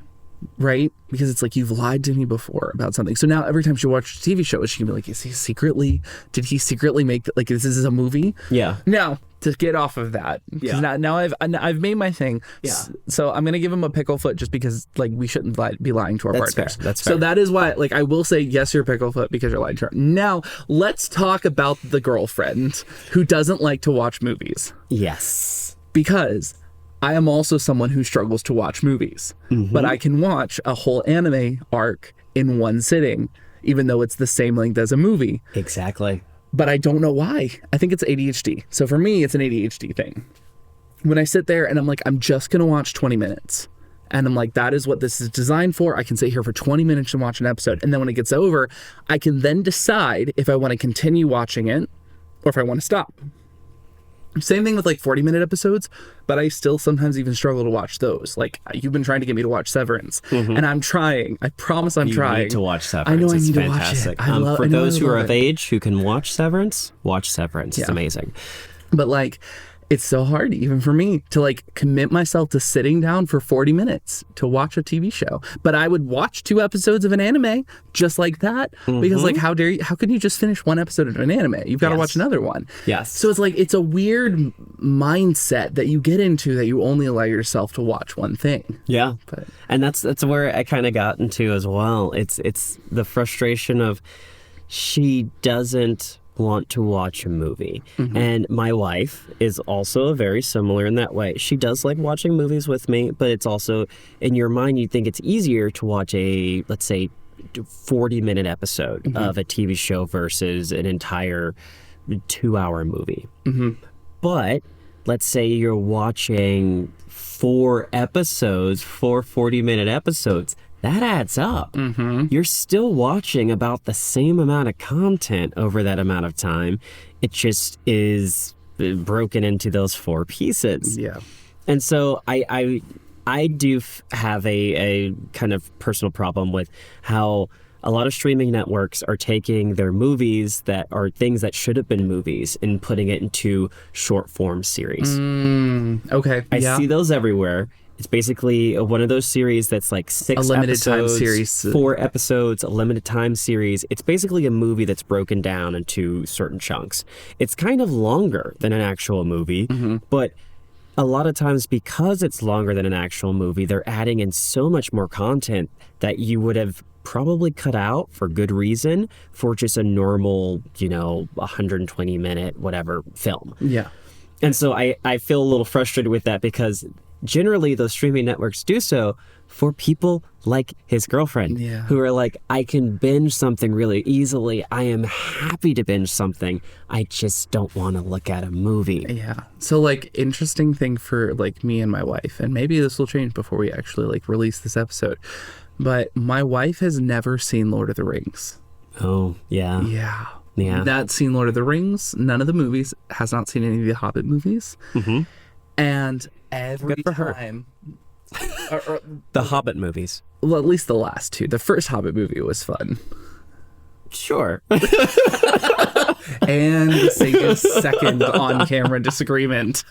right? Because it's like, you've lied to me before about something. So now every time she watches a TV show, she can be like, did he secretly make, like, this is a movie? Yeah. Now, to get off of that, because now I've made my thing. Yeah. So I'm going to give him a pickle foot just because, like, we shouldn't be lying to our partners. Fair. That's fair. So that is why, like, I will say, yes, you're a pickle foot because you're lying to her. Now, let's talk about the girlfriend who doesn't like to watch movies. Yes. Because I am also someone who struggles to watch movies, but I can watch a whole anime arc in one sitting, even though it's the same length as a movie. Exactly. But I don't know why. I think it's ADHD. So for me, it's an ADHD thing. When I sit there and I'm like, I'm just going to watch 20 minutes. And I'm like, that is what this is designed for. I can sit here for 20 minutes and watch an episode. And then when it gets over, I can then decide if I want to continue watching it or if I want to stop. Same thing with like 40-minute episodes, but I still sometimes even struggle to watch those. Like, you've been trying to get me to watch Severance, and I'm trying. I promise I'm trying. You need to watch Severance. I know I it's need fantastic. to watch it. For those who are of age who can watch Severance, watch Severance. It's amazing. But like, it's so hard even for me to like commit myself to sitting down for 40 minutes to watch a TV show. But I would watch 2 episodes of an anime just like that, because like, how can you just finish 1 episode of an anime? You've got to watch another one. Yes. So it's like, it's a weird mindset that you get into that you only allow yourself to watch one thing. Yeah. And that's where I kind of got into as well. It's the frustration of she doesn't want to watch a movie. And my wife is also very similar in that way. She does like watching movies with me, but it's also, in your mind, you think it's easier to watch a, let's say, 40-minute episode of a TV show versus an entire 2-hour movie. But let's say you're watching 4 40-minute episodes. That adds up. You're still watching about the same amount of content over that amount of time. It just is broken into those 4 pieces. Yeah. And so I do have a kind of personal problem with how a lot of streaming networks are taking their movies that are things that should have been movies and putting it into short form series. Okay. I see those everywhere. It's basically one of those series that's like 6 a limited episodes, time series. 4 episodes, a limited time series. It's basically a movie that's broken down into certain chunks. It's kind of longer than an actual movie, but a lot of times because it's longer than an actual movie, they're adding in so much more content that you would have probably cut out for good reason for just a normal, 120-minute whatever film. Yeah. And so I feel a little frustrated with that because generally those streaming networks do so for people like his girlfriend who are like, I can binge something really easily. I am happy to binge something. I just don't want to look at a movie. Yeah. So like, interesting thing for like me and my wife, and maybe this will change before we actually like release this episode, but my wife has never seen Lord of the Rings. Oh, yeah. Yeah. Yeah. Not seen Lord of the Rings, none of the movies, has not seen any of the Hobbit movies. And every time... The Hobbit movies. Well, at least the last 2. The first Hobbit movie was fun. Sure. And a second on-camera disagreement.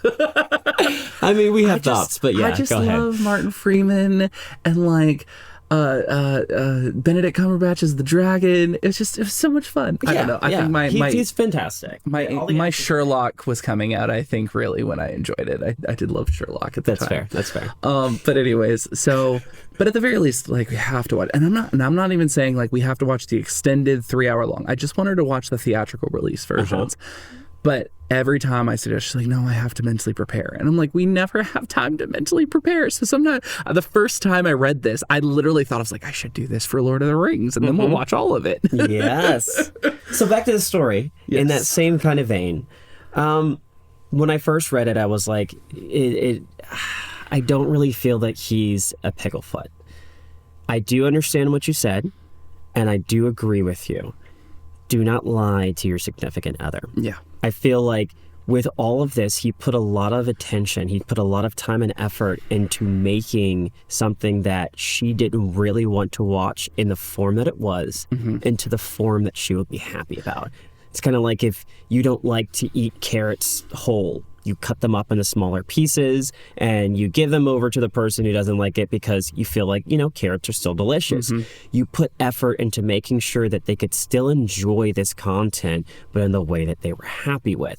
I mean, we have thoughts, but yeah, I just go ahead. love Martin Freeman and like... Benedict Cumberbatch as the dragon. It was so much fun. I don't know. I think he's fantastic. My Sherlock was coming out, I think, really when I enjoyed it. I did love Sherlock at the time. That's fair. But anyways, but at the very least, like, we have to watch, and I'm not even saying like we have to watch the extended 3-hour long. I just want her to watch the theatrical release versions. But every time I suggest, she's like, no, I have to mentally prepare. And I'm like, we never have time to mentally prepare. So sometimes, the first time I read this, I literally thought, I was like, I should do this for Lord of the Rings, and then we'll watch all of it. Yes. So back to the story, in that same kind of vein. When I first read it, I was like, I don't really feel that he's a picklefoot. I do understand what you said, and I do agree with you. Do not lie to your significant other. Yeah. I feel like with all of this, he put a lot of attention, he put a lot of time and effort into making something that she didn't really want to watch in the form that it was, into the form that she would be happy about. It's kind of like if you don't like to eat carrots whole, you cut them up into smaller pieces and you give them over to the person who doesn't like it because you feel like, carrots are still delicious. You put effort into making sure that they could still enjoy this content, but in the way that they were happy with.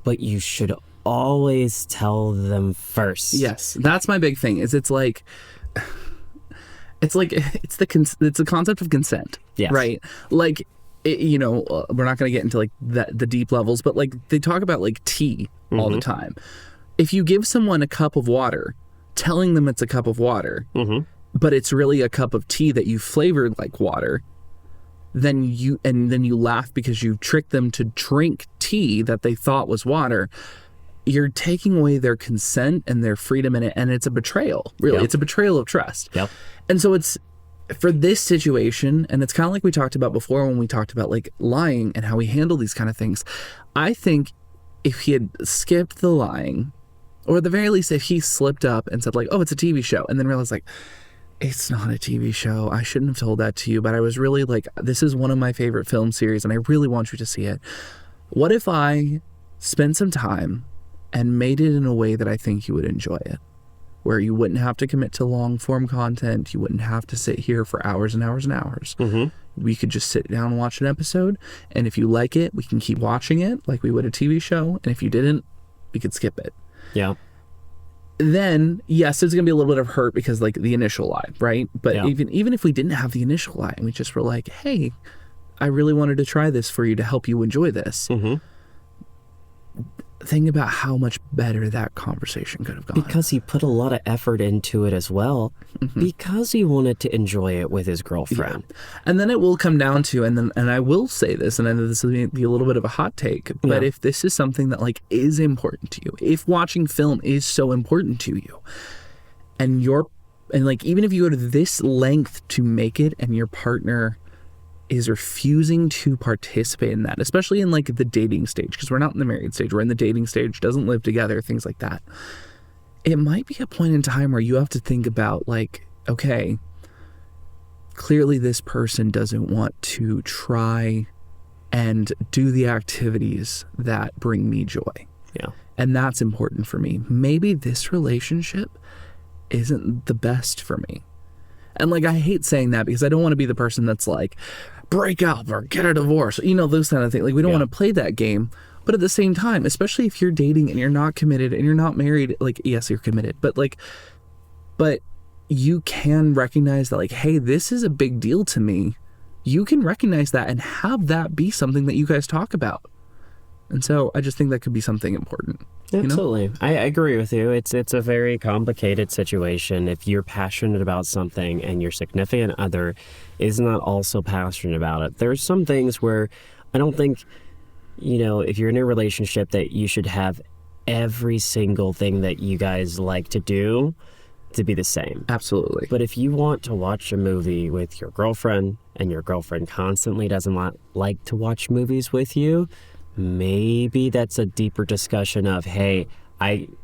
But you should always tell them first. Yes, that's my big thing. It's the concept of consent. Yes. Right? Like, we're not going to get into like the deep levels, but like they talk about like tea all the time. If you give someone a cup of water, telling them it's a cup of water, but it's really a cup of tea that you flavored like water, then you laugh because you tricked them to drink tea that they thought was water. You're taking away their consent and their freedom in it, and it's a betrayal. Really, it's a betrayal of trust. Yep. And so it's for this situation, and it's kind of like we talked about before when we talked about like lying and how we handle these kind of things. I think if he had skipped the lying, or at the very least if he slipped up and said like, oh, it's a TV show, and then realized like, it's not a TV show, I shouldn't have told that to you, but I was really like, this is one of my favorite film series and I really want you to see it. What if I spent some time and made it in a way that I think you would enjoy it? Where you wouldn't have to commit to long form content. You wouldn't have to sit here for hours and hours and hours. We could just sit down and watch an episode. And if you like it, we can keep watching it like we would a TV show. And if you didn't, we could skip it. Yeah. Then, yes, there's going to be a little bit of hurt because like the initial lie, right? But even if we didn't have the initial lie and we just were like, hey, I really wanted to try this for you to help you enjoy this. Think about how much better that conversation could have gone. Because he put a lot of effort into it as well, because he wanted to enjoy it with his girlfriend. Yeah. And then it will come down to, and I will say this, and I know this will be a little bit of a hot take, but if this is something that like is important to you, if watching film is so important to you, and like even if you go to this length to make it and your partner is refusing to participate in that, especially in like the dating stage, because we're not in the married stage, we're in the dating stage, doesn't live together, things like that. It might be a point in time where you have to think about like, okay, clearly this person doesn't want to try and do the activities that bring me joy. Yeah. And that's important for me. Maybe this relationship isn't the best for me. And like, I hate saying that because I don't want to be the person that's like, break up or get a divorce, those kind of things. Like, we don't want to play that game. But at the same time, especially if you're dating and you're not committed and you're not married, like, yes, you're committed, but you can recognize that like, hey, this is a big deal to me. You can recognize that and have that be something that you guys talk about. And so I just think that could be something important. Absolutely. I agree with you. It's a very complicated situation. If you're passionate about something and your significant other is not also passionate about it, there's some things where I don't think, if you're in a relationship that you should have every single thing that you guys like to do to be the same. Absolutely. But if you want to watch a movie with your girlfriend and your girlfriend constantly doesn't like to watch movies with you, maybe that's a deeper discussion of, hey,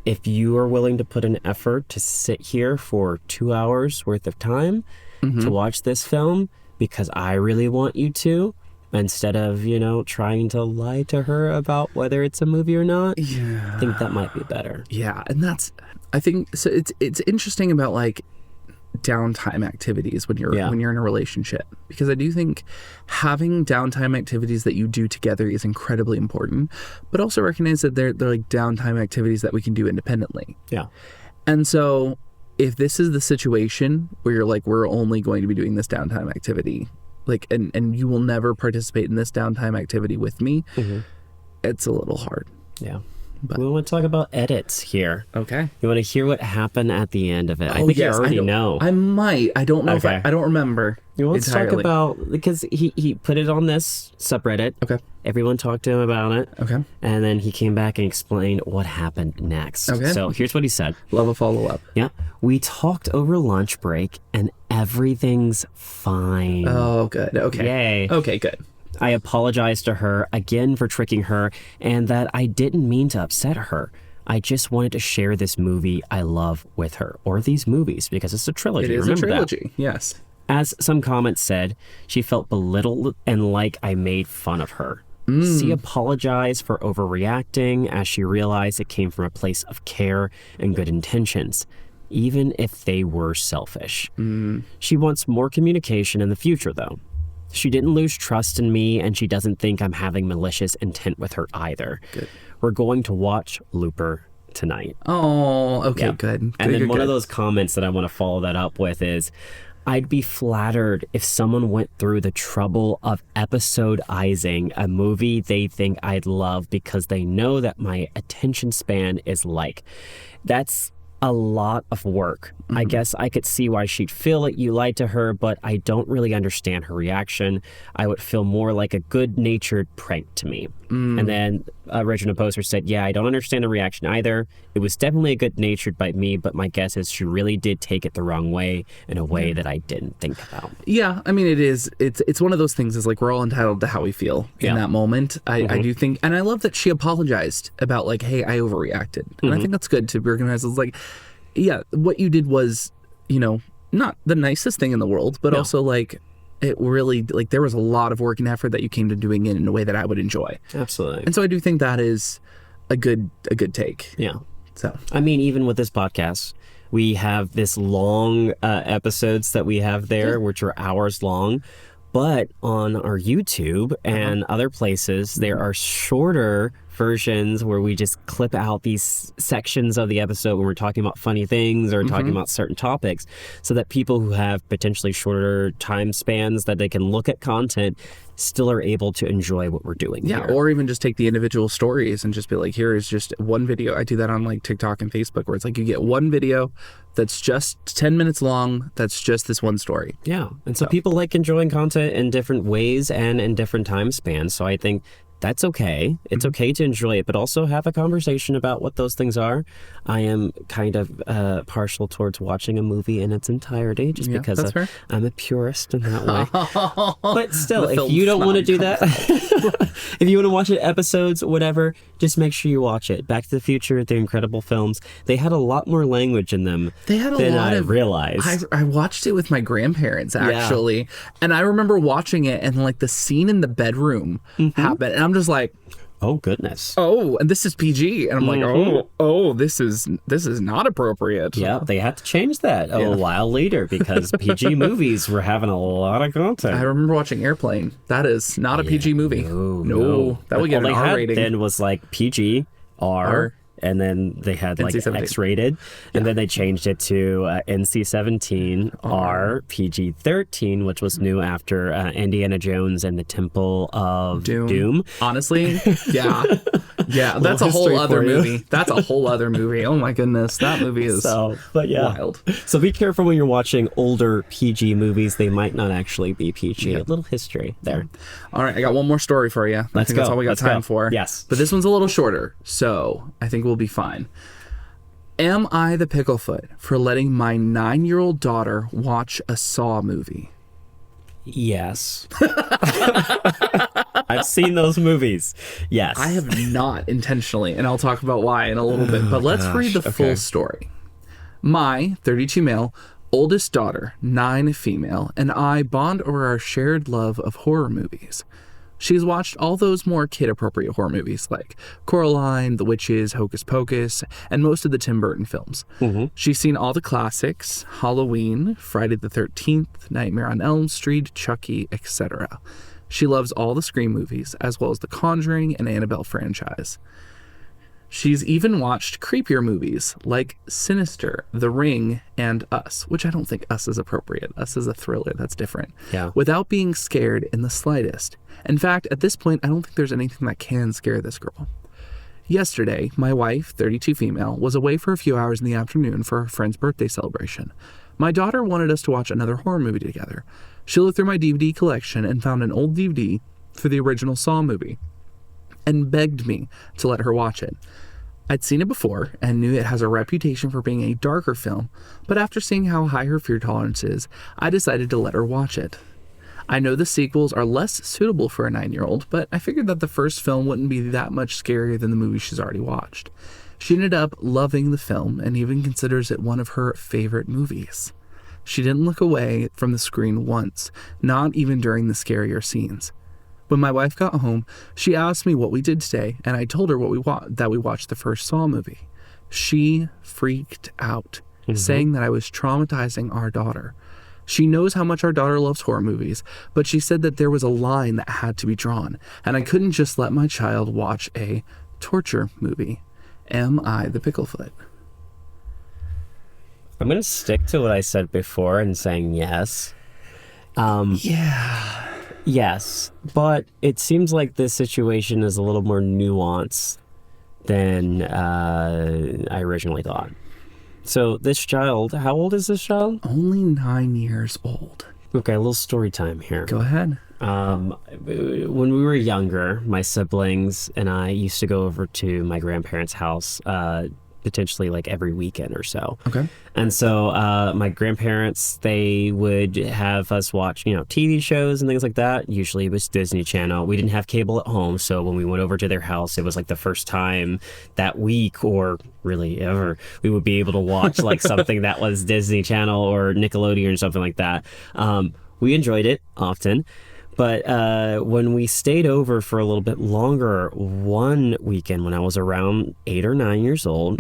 if you are willing to put an effort to sit here for 2 hours worth of time to watch this film because I really want you to, instead of, trying to lie to her about whether it's a movie or not, I think that might be better. Yeah, and I think, so it's interesting about like downtime activities when you're in a relationship, because I do think having downtime activities that you do together is incredibly important, but also recognize that they're like downtime activities that we can do independently. Yeah. And so if this is the situation where you're like, we're only going to be doing this downtime activity, like, and you will never participate in this downtime activity with me, it's a little hard. Yeah. But we want to talk about edits here. Okay. You want to hear what happened at the end of it? I think you already know. I might. I don't know if I don't remember. You want to talk about, because he put it on this subreddit. Okay. Everyone talked to him about it. Okay. And then he came back and explained what happened next. Okay. So here's what he said. Love a follow-up. Yeah. We talked over lunch break and everything's fine. Oh, good. Okay. Yay. Okay, good. I apologized to her again for tricking her, and that I didn't mean to upset her. I just wanted to share this movie I love with her, or these movies, because it's a trilogy. It is Remember a trilogy, that. Yes. As some comments said, she felt belittled and like I made fun of her. She apologized for overreacting as she realized it came from a place of care and good intentions, even if they were selfish. She wants more communication in the future, though. She didn't lose trust in me, and she doesn't think I'm having malicious intent with her either. Good. We're going to watch Looper tonight. Oh, okay, Yeah. good. And then one of good. those comments that I want to follow that up with is, I'd be flattered if someone went through the trouble of episodizing a movie they think I'd love because they know that my attention span is like. That's a lot of work. I guess I could see why she'd feel like you lied to her, but I don't really understand her reaction. I would feel more like a good-natured prank to me. And then original poster said, yeah, I don't understand the reaction either. It was definitely a good-natured by me, but my guess is she really did take it the wrong way, in a way that I didn't think about. Yeah, I mean, it's one of those things, is like, we're all entitled to how we feel in that moment. I do think, and I love that she apologized about, like, hey, I overreacted. And I think that's good to recognize. It's like, yeah, what you did was, not the nicest thing in the world, but also, like, it really, like, there was a lot of work and effort that you came to doing it in a way that I would enjoy. Absolutely. And so I do think that is a good take. Yeah. So, I mean, even with this podcast, we have this long episodes that we have there, which are hours long. But on our YouTube and other places, there are shorter versions where we just clip out these sections of the episode when we're talking about funny things or talking about certain topics, so that people who have potentially shorter time spans that they can look at content still are able to enjoy what we're doing yeah, here. or even just take the individual stories and just be like, here is just one video. I do that on, like, TikTok and Facebook, where it's like you get one video that's just 10 minutes long, that's just this one story. Yeah, and so people like enjoying content in different ways and in different time spans. So I think that's okay. It's okay to enjoy it, but also have a conversation about what those things are. I am kind of partial towards watching a movie in its entirety, just because that's fair. I'm a purist in that way. But still, The if film you don't want to snob do that, if you want to watch it episodes, whatever, just make sure you watch it. Back to the Future, the incredible films, they had a lot more language in them They had a than lot I of realized. I watched it with my grandparents, actually, and I remember watching it, and, like, the scene in the bedroom happened, and I'm just like, Oh, goodness. oh, and this is PG, and I'm like, oh, this is not appropriate. Yeah, they had to change that a while later because PG movies were having a lot of content. I remember watching Airplane. That is not a PG movie. No, that would get an All they R had rating. then was like PG, R, and then they had like NC-17. X-rated, and then they changed it to NC-17, R, PG-13, which was new after Indiana Jones and the Temple of Doom. Honestly, yeah, that's a whole history other for you. movie. That's a whole other movie. Oh my goodness, that movie is But yeah, wild. So be careful when you're watching older PG movies. They might not actually be PG. A little history there. All right, I got one more story for you. I think that's all we got time for. Yes. But this one's a little shorter, so I think we'll be fine. Am I the picklefoot for letting my 9-year-old daughter watch a Saw movie? Yes. I've seen those movies. Yes. I have not intentionally, and I'll talk about why in a little bit, but let's read the full story. My 32 male, oldest daughter, 9 female, and I bond over our shared love of horror movies. She's watched all those more kid-appropriate horror movies like Coraline, The Witches, Hocus Pocus, and most of the Tim Burton films. She's seen all the classics, Halloween, Friday the 13th, Nightmare on Elm Street, Chucky, etc. She loves all the Scream movies, as well as the Conjuring and Annabelle franchise. She's even watched creepier movies like Sinister, The Ring, and Us, which I don't think Us is appropriate. Us is a thriller. That's different. Yeah. Without being scared in the slightest. In fact, at this point, I don't think there's anything that can scare this girl. Yesterday, my wife, 32 female, was away for a few hours in the afternoon for her friend's birthday celebration. My daughter wanted us to watch another horror movie together. She looked through my DVD collection and found an old DVD for the original Saw movie and begged me to let her watch it. I'd seen it before and knew it has a reputation for being a darker film, but after seeing how high her fear tolerance is, I decided to let her watch it. I know the sequels are less suitable for a 9-year-old, but I figured that the first film wouldn't be that much scarier than the movie she's already watched. She ended up loving the film and even considers it one of her favorite movies. She didn't look away from the screen once, not even during the scarier scenes. When my wife got home, she asked me what we did today, and I told her that we watched the first Saw movie. She freaked out, saying that I was traumatizing our daughter. She knows how much our daughter loves horror movies, but she said that there was a line that had to be drawn, and I couldn't just let my child watch a torture movie. Am I the picklefoot? I'm going to stick to what I said before and saying yes. Yeah. Yes, but it seems like this situation is a little more nuanced than I originally thought. So this child, how old is this child? Only 9 years old. Okay, a little story time here. Go ahead. When we were younger, my siblings and I used to go over to my grandparents' house potentially like every weekend or so. Okay. And so my grandparents, they would have us watch, TV shows and things like that. Usually it was Disney Channel. We didn't have cable at home, so when we went over to their house, it was like the first time that week, or really ever, we would be able to watch like something that was Disney Channel or Nickelodeon or something like that. We enjoyed it often. But when we stayed over for a little bit longer, one weekend when I was around 8 or 9 years old,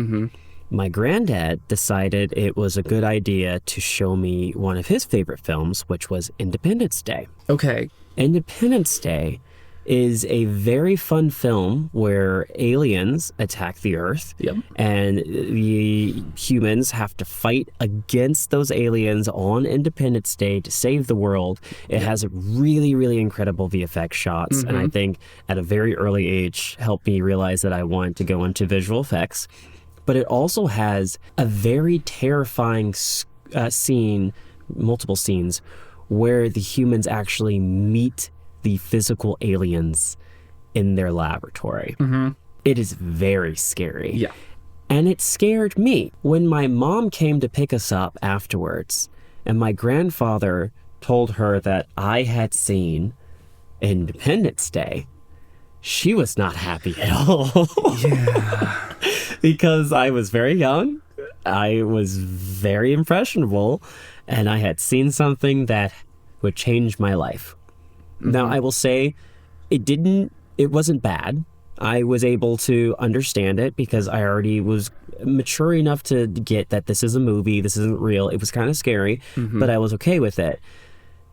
my granddad decided it was a good idea to show me one of his favorite films, which was Independence Day. Okay. Independence Day is a very fun film where aliens attack the Earth. Yep. And the humans have to fight against those aliens on Independence Day to save the world. It has really, really incredible VFX shots. And I think at a very early age helped me realize that I wanted to go into visual effects. But it also has a very terrifying scene, multiple scenes, where the humans actually meet the physical aliens in their laboratory. It is very scary. Yeah. And it scared me. When my mom came to pick us up afterwards, and my grandfather told her that I had seen Independence Day, she was not happy at all. Yeah. Because I was very young, I was very impressionable, and I had seen something that would change my life. Now, I will say it wasn't bad. I was able to understand it because I already was mature enough to get that this is a movie, this isn't real. It was kind of scary, but I was okay with it.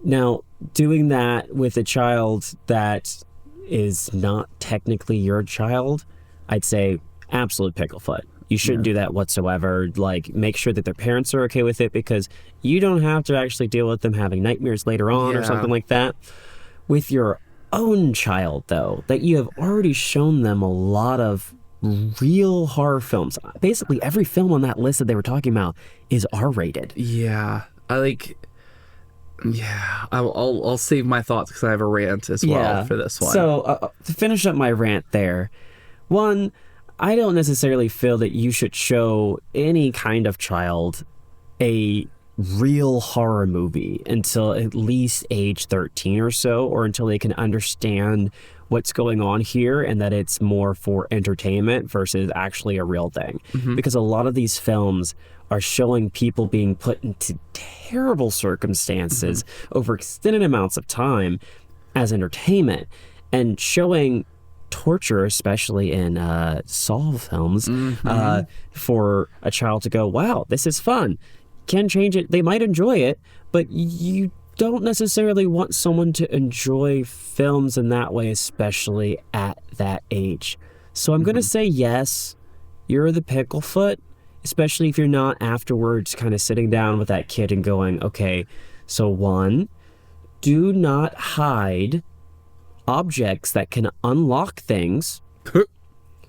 Now, doing that with a child that is not technically your child, I'd say absolute picklefoot. You shouldn't do that whatsoever. Like, make sure that their parents are okay with it, because you don't have to actually deal with them having nightmares later on or something like that. With your own child, though, that you have already shown them a lot of real horror films. Basically, every film on that list that they were talking about is R-rated. Yeah. I'll save my thoughts because I have a rant as well for this one. So to finish up my rant there, one, I don't necessarily feel that you should show any kind of child a real horror movie until at least age 13 or so, or until they can understand what's going on here and that it's more for entertainment versus actually a real thing. Because a lot of these films are showing people being put into terrible circumstances over extended amounts of time as entertainment, and showing torture, especially in Saw films, for a child to go, wow, this is fun. Can change it. They might enjoy it, but you don't necessarily want someone to enjoy films in that way, especially at that age. So I'm going to say yes, you're the picklefoot, especially if you're not afterwards kind of sitting down with that kid and going, okay, so one, do not hide objects that can unlock things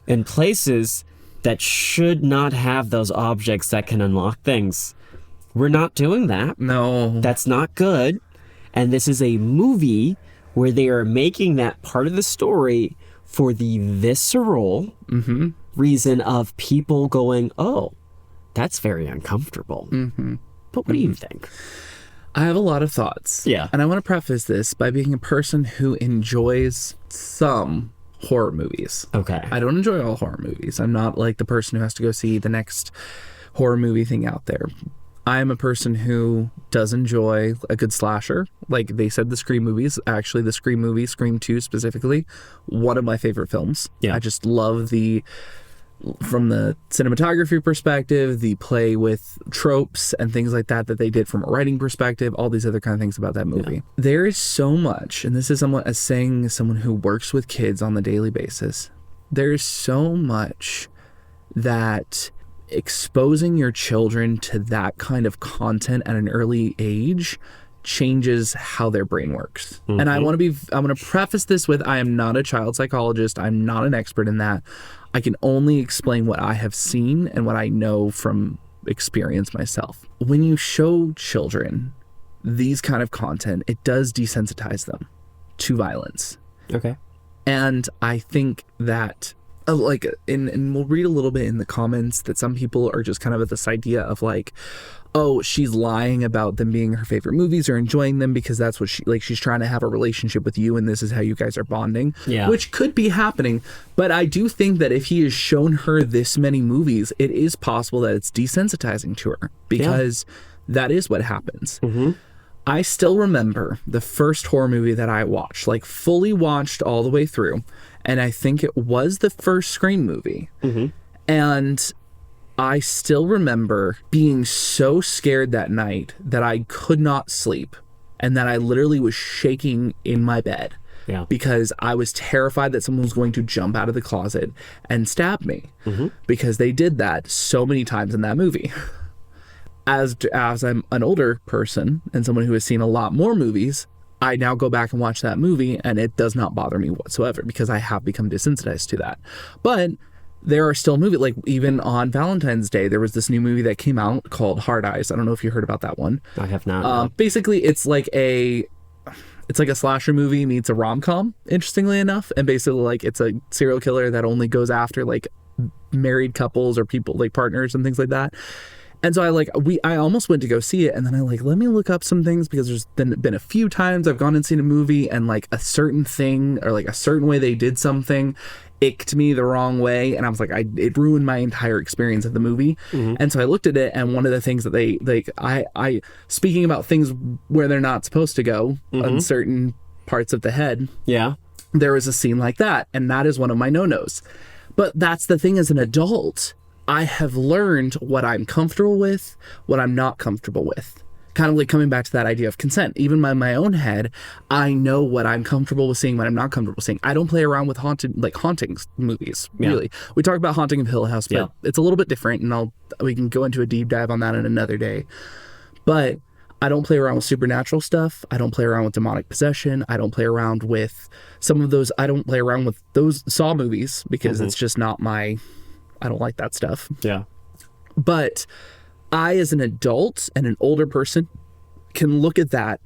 in places that should not have those objects that can unlock things. We're not doing that. No. That's not good. And this is a movie where they are making that part of the story for the visceral reason of people going, oh, that's very uncomfortable. But what do you think? I have a lot of thoughts. Yeah. And I want to preface this by being a person who enjoys some horror movies. Okay. I don't enjoy all horror movies. I'm not like the person who has to go see the next horror movie thing out there. I am a person who does enjoy a good slasher. Like they said, the Scream movies, actually the Scream movie, Scream 2 specifically, one of my favorite films. Yeah. I just love from the cinematography perspective, the play with tropes and things like that they did from a writing perspective, all these other kind of things about that movie. Yeah. There is so much, and this is saying someone who works with kids on the daily basis, there is so much that exposing your children to that kind of content at an early age changes how their brain works. Mm-hmm. And I want to preface this with, I am not a child psychologist. I'm not an expert in that. I can only explain what I have seen and what I know from experience myself. When you show children these kind of content, it does desensitize them to violence. Okay. And I think that and we'll read a little bit in the comments that some people are just kind of at this idea of like, oh, she's lying about them being her favorite movies or enjoying them because that's what she's trying to have a relationship with you and this is how you guys are bonding. Yeah. Which could be happening. But I do think that if he has shown her this many movies, it is possible that it's desensitizing to her because that is what happens. Mm-hmm. I still remember the first horror movie that I watched, like fully watched all the way through. And I think it was the first Scream movie. Mm-hmm. And I still remember being so scared that night that I could not sleep and that I literally was shaking in my bed because I was terrified that someone was going to jump out of the closet and stab me because they did that so many times in that movie. As I'm an older person and someone who has seen a lot more movies, I now go back and watch that movie and it does not bother me whatsoever because I have become desensitized to that. But there are still movies, like even on Valentine's Day, there was this new movie that came out called Hard Eyes. I don't know if you heard about that one. I have not. Basically, it's like a slasher movie meets a rom-com, interestingly enough. And basically, like, it's a serial killer that only goes after like married couples or people, like partners and things like that. And so I almost went to go see it, and then let me look up some things because there's been a few times I've gone and seen a movie and like a certain thing or like a certain way they did something icked me the wrong way, and I was like, it ruined my entire experience of the movie. Mm-hmm. And so I looked at it, and one of the things that I speaking about things where they're not supposed to go on certain parts of the head. Yeah, there was a scene like that, and that is one of my no-nos. But that's the thing, as an adult, I have learned what I'm comfortable with, what I'm not comfortable with. Kind of like coming back to that idea of consent. Even by my own head, I know what I'm comfortable with seeing, what I'm not comfortable seeing. I don't play around with hauntings movies, really. We talk about Haunting of Hill House, but it's a little bit different, and we can go into a deep dive on that in another day. But I don't play around with supernatural stuff. I don't play around with demonic possession. I don't play around with some of those. I don't play around with those Saw movies because it's just not my... I don't like that stuff. Yeah. But I, as an adult and an older person, can look at that,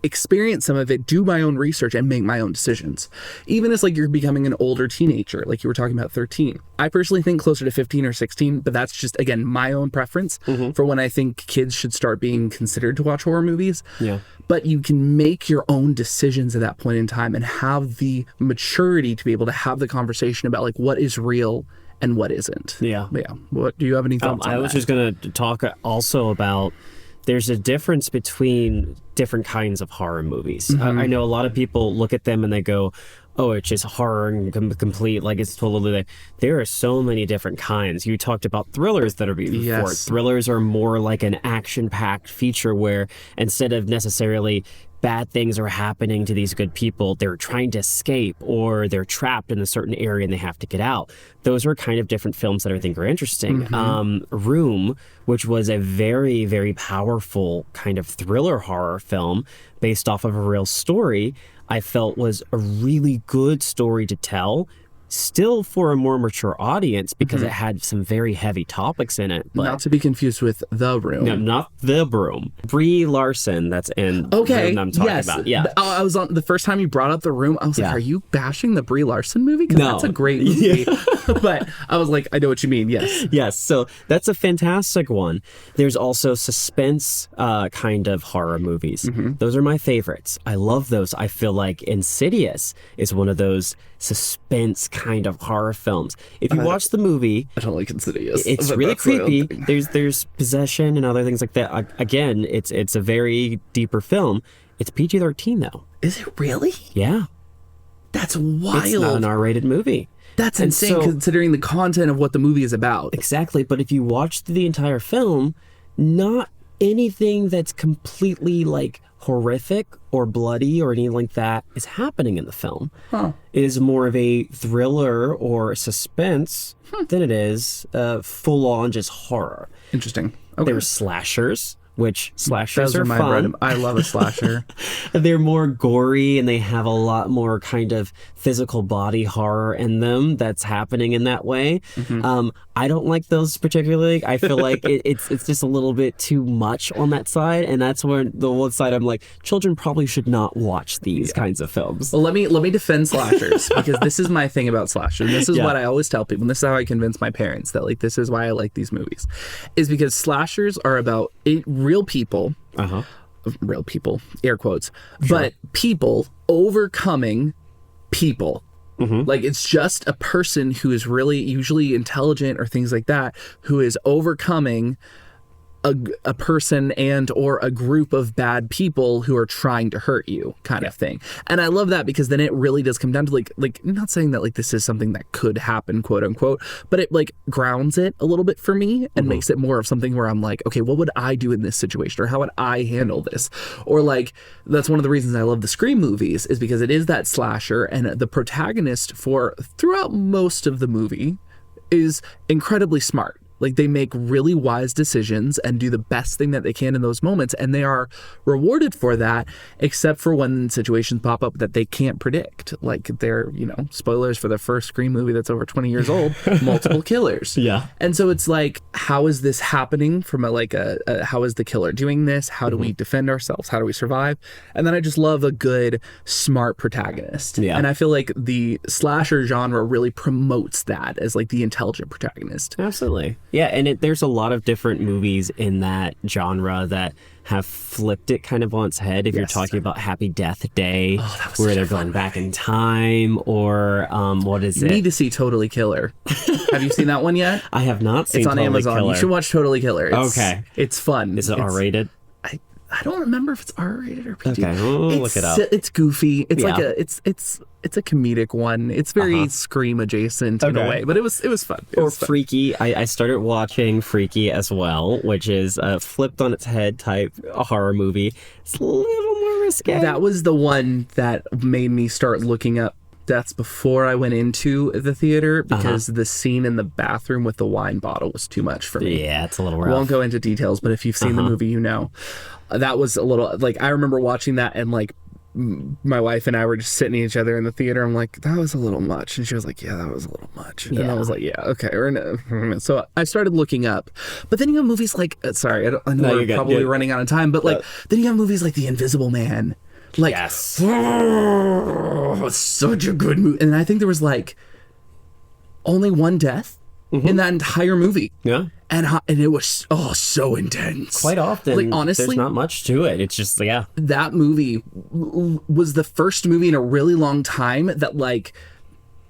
experience some of it, do my own research, and make my own decisions. Even as you're becoming an older teenager, like you were talking about 13. I personally think closer to 15 or 16, but that's just, again, my own preference for when I think kids should start being considered to watch horror movies. Yeah. But you can make your own decisions at that point in time and have the maturity to be able to have the conversation about what is real and what isn't. Yeah. What do you have any thoughts on that? I was just going to talk also about there's a difference between different kinds of horror movies. I know a lot of people look at them and they go, oh, it's just horror and complete, it's totally... There are so many different kinds. You talked about thrillers that are before. Yes. Thrillers are more like an action-packed feature where instead of necessarily bad things are happening to these good people, they're trying to escape or they're trapped in a certain area and they have to get out. Those are kind of different films that I think are interesting. Room, which was a very, very powerful kind of thriller horror film based off of a real story, I felt was a really good story to tell, still for a more mature audience because it had some very heavy topics in it. But not to be confused with The Room. No, not The Room. Brie Larson, that's in The Room I'm talking about. Yeah. I was on the first time you brought up The Room, I was like, are you bashing the Brie Larson movie? Because that's a great movie. But I was like, I know what you mean, yes. Yes, so that's a fantastic one. There's also suspense kind of horror movies. Those are my favorites. I love those. I feel like Insidious is one of those suspense kind of horror films. If you watch the movie, I don't like Insidious. it's really creepy. There's possession and other things like that. Again, it's a very deeper film. It's PG-13 though. Is it really? Yeah. That's wild. It's not an R-rated movie. That's insane considering the content of what the movie is about. Exactly, but if you watch the entire film, not anything that's completely like horrific or bloody or anything like that is happening in the film. It is more of a thriller or suspense than it is full-on just horror. Interesting. Okay. There's slashers, which slashers Those are my fun. I love a slasher. They're more gory and they have a lot more kind of physical body horror in them that's happening in that way. I don't like those particularly. I feel like it's just a little bit too much on that side, and that's where the one side I'm like, children probably should not watch these kinds of films. Well, let me defend slashers because this is my thing about slashers. This is what I always tell people. And this is how I convince my parents that like this is why I like these movies, is because slashers are about real people, real people, air quotes, but people overcoming people. Like it's just a person who is really usually intelligent or things like that, who is overcoming a person and or a group of bad people who are trying to hurt you kind of thing. And I love that because then it really does come down to like I'm not saying that like this is something that could happen, quote unquote, but it like grounds it a little bit for me and makes it more of something where I'm like, okay, what would I do in this situation, or how would I handle this? Or like that's one of the reasons I love the Scream movies, is because it is that slasher, and the protagonist for throughout most of the movie is incredibly smart. Like they make really wise decisions and do the best thing that they can in those moments, and they are rewarded for that, except for when situations pop up that they can't predict. Like they're, spoilers for the first Scream movie that's over 20 years old, multiple killers. Yeah. And so it's like, how is this happening from how is the killer doing this? How do we defend ourselves? How do we survive? And then I just love a good, smart protagonist. Yeah. And I feel like the slasher genre really promotes that as like the intelligent protagonist. Absolutely. Yeah, and there's a lot of different movies in that genre that have flipped it kind of on its head. If you're talking about Happy Death Day, where they're going back in time, or what is it? You need to see Totally Killer. Have you seen that one yet? I have not seen. It's on Totally Amazon. Killer. You should watch Totally Killer. Okay, it's fun. Is it R-rated? I don't remember if it's R-rated or PG. Okay, we'll look it up. It's goofy. It's like it's a comedic one. It's very Scream adjacent in a way, but it was fun. It was fun. Freaky. I started watching Freaky as well, which is a flipped on its head type horror movie. It's a little more risque. That was the one that made me start looking up deaths before I went into the theater, because the scene in the bathroom with the wine bottle was too much for me. Yeah, it's a little rough. I won't go into details, but if you've seen the movie, that was a little, like, I remember watching that and like my wife and I were just sitting each other in the theater. I'm like, that was a little much. And she was like, yeah, that was a little much. And I was like, yeah, okay. So I started looking up. But then you have movies like, sorry, I know we're probably running out of time, but like, then you have movies like The Invisible Man. Like, yes. Such a good movie. And I think there was like only one death in that entire movie. Yeah. And it was so intense. Quite often, like, honestly, there's not much to it. It's just, that movie was the first movie in a really long time that like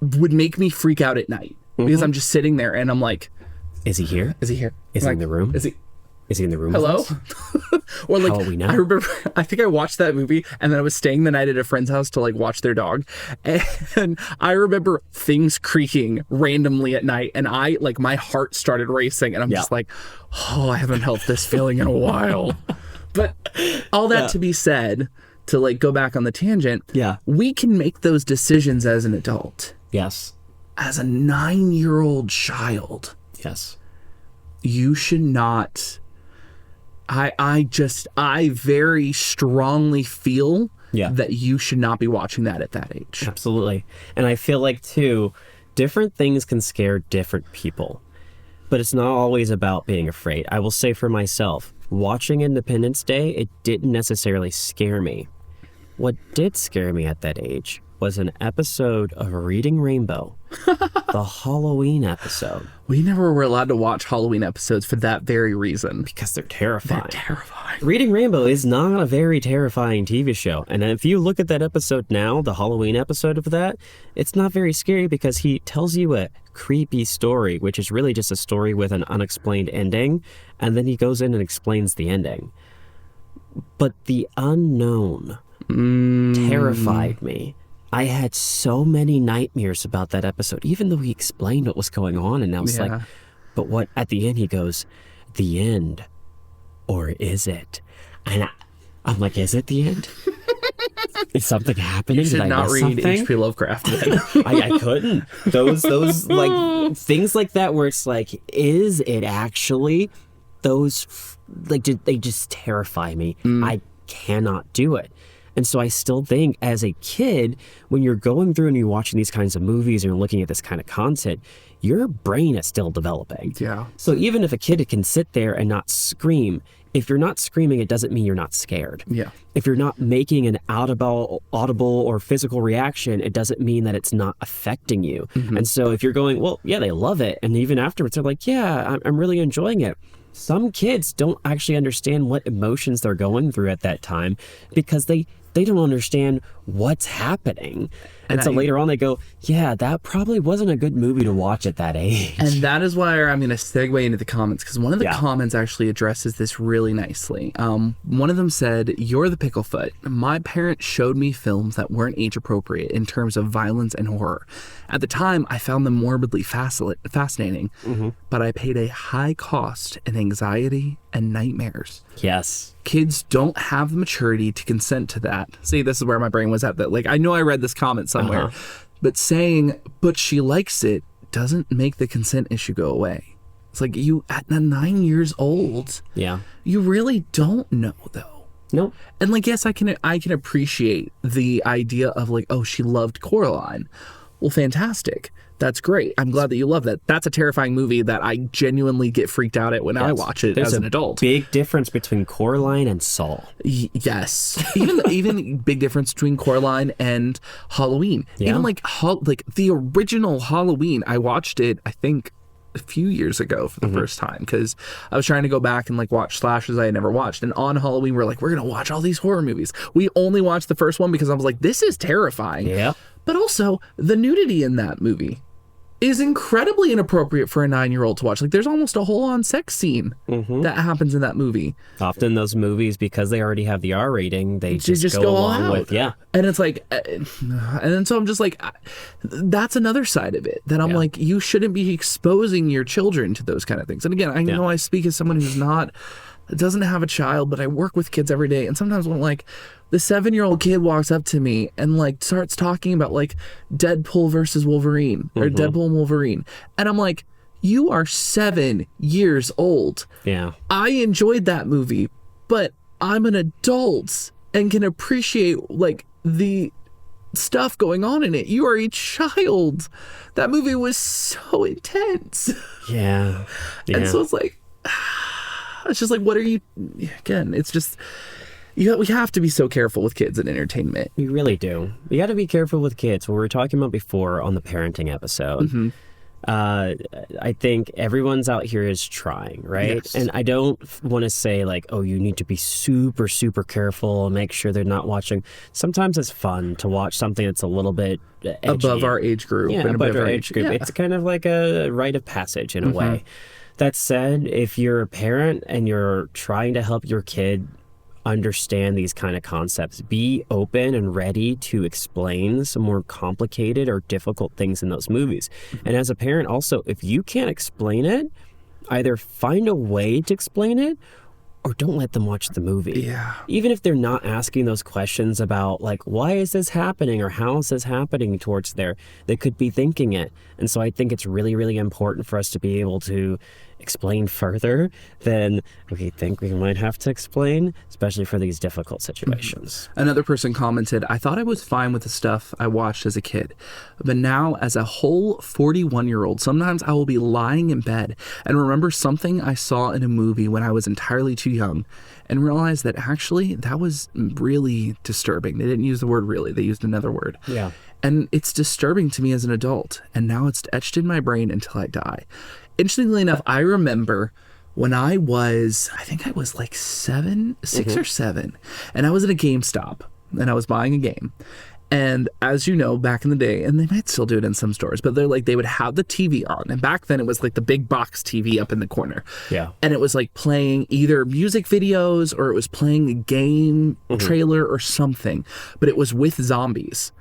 would make me freak out at night, because I'm just sitting there and I'm like, is he here? Is he here? Is he in the room? Is he in the room? Hello? Or like, how will we know? I remember, I think I watched that movie and then I was staying the night at a friend's house to like watch their dog. And I remember things creaking randomly at night, and my heart started racing, and I'm just like, I haven't felt this feeling in a while. But all that to be said, to like go back on the tangent, we can make those decisions as an adult. Yes. As a 9-year-old child. Yes. You should not. I very strongly feel that you should not be watching that at that age. Absolutely. And I feel like, too, different things can scare different people. But it's not always about being afraid. I will say for myself, watching Independence Day, it didn't necessarily scare me. What did scare me at that age was an episode of Reading Rainbow The Halloween episode. We never were allowed to watch Halloween episodes for that very reason. Because they're terrifying. They're terrifying. Reading Rainbow is not a very terrifying TV show. And if you look at that episode now, the Halloween episode of that, it's not very scary because he tells you a creepy story, which is really just a story with an unexplained ending. And then he goes in and explains the ending. But the unknown terrified me. I had so many nightmares about that episode, even though he explained what was going on. And I was like, but what, at the end, he goes, the end, or is it? And I'm like, is it the end? Is something happening? You should not read H.P. Lovecraft then. I couldn't. Those like things like that where it's like, is it actually? Those, like, they just terrify me. I cannot do it. And so I still think as a kid, when you're going through and you're watching these kinds of movies and you're looking at this kind of content, your brain is still developing. Yeah. So even if a kid can sit there and not scream, if you're not screaming, it doesn't mean you're not scared. Yeah. If you're not making an audible or physical reaction, it doesn't mean that it's not affecting you. And so if you're going, well, yeah, they love it. And even afterwards, they're like, yeah, I'm really enjoying it. Some kids don't actually understand what emotions they're going through at that time because they don't understand what's happening. And so later on they go, yeah, that probably wasn't a good movie to watch at that age. And that is why I'm going to segue into the comments, because one of the comments actually addresses this really nicely. One of them said, "You're the picklefoot. My parents showed me films that weren't age appropriate in terms of violence and horror. At the time, I found them morbidly fascinating, but I paid a high cost in anxiety and nightmares." Yes. Kids don't have the maturity to consent to that. See, this is where my brain was at. That, like, I know I read this comment somewhere, but saying, but she likes it, doesn't make the consent issue go away. It's like, you, at 9 years old, you really don't know, though. Nope. And, like, yes, I can appreciate the idea of, like, oh, she loved Coraline. Well, fantastic. That's great. I'm glad that you love that. That's a terrifying movie that I genuinely get freaked out at when I watch it as an adult. Big difference between Coraline and Saw. Yes. even big difference between Coraline and Halloween. Yeah. Even like the original Halloween, I watched it, I think, a few years ago for the first time, because I was trying to go back and like watch slashers I had never watched. And on Halloween, we're gonna watch all these horror movies. We only watched the first one because I was like, this is terrifying. Yeah. But also the nudity in that movie is incredibly inappropriate for a 9-year-old to watch. Like, there's almost a whole on sex scene that happens in that movie. Often those movies, because they already have the R rating, they just go along with, And it's like, and then so I'm just like, that's another side of it that I'm like, you shouldn't be exposing your children to those kind of things. And again, I know I speak as someone who's doesn't have a child, but I work with kids every day. And sometimes when like the 7-year-old kid walks up to me and like starts talking about like Deadpool versus Wolverine or Deadpool and Wolverine, and I'm like, you are 7 years old. Yeah. I enjoyed that movie, but I'm an adult and can appreciate like the stuff going on in it. You are a child. That movie was so intense. Yeah. And so it's like, it's just like, what are you, again, it's just, we have to be so careful with kids and entertainment. We really do. You got to be careful with kids. What we were talking about before on the parenting episode. I think everyone's out here is trying, right? Yes. And I don't want to say like, oh, you need to be super, super careful and make sure they're not watching. Sometimes it's fun to watch something that's a little bit edgy. Above our age group. Yeah, and above our age group. Yeah. It's kind of like a rite of passage in a way. That said, if you're a parent and you're trying to help your kid understand these kind of concepts, be open and ready to explain some more complicated or difficult things in those movies. And as a parent also, if you can't explain it, either find a way to explain it or don't let them watch the movie. Yeah. Even if they're not asking those questions about like, why is this happening or how is this happening towards there, they could be thinking it. And so I think it's really, really important for us to be able to explain further, then we think we might have to explain, especially for these difficult situations. Another person commented, I thought I was fine with the stuff I watched as a kid, but now as a whole 41-year-old, sometimes I will be lying in bed and remember something I saw in a movie when I was entirely too young and realize that actually that was really disturbing. They didn't use the word really, they used another word. Yeah. And it's disturbing to me as an adult, and now it's etched in my brain until I die. Interestingly enough, I remember when I think I was like 6 or 7, and I was at a GameStop, and I was buying a game. And as you know, back in the day, and they might still do it in some stores, but they would have the TV on. And back then it was like the big box TV up in the corner. Yeah. And it was like playing either music videos or it was playing a game trailer or something, but it was with zombies.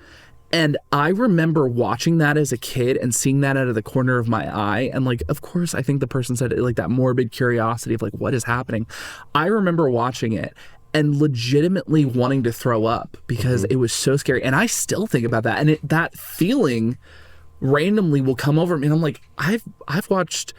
And I remember watching that as a kid and seeing that out of the corner of my eye. And like, of course, I think the person said like that morbid curiosity of like, what is happening? I remember watching it and legitimately wanting to throw up because it was so scary. And I still think about that. And that feeling randomly will come over me. And I'm like, I've watched,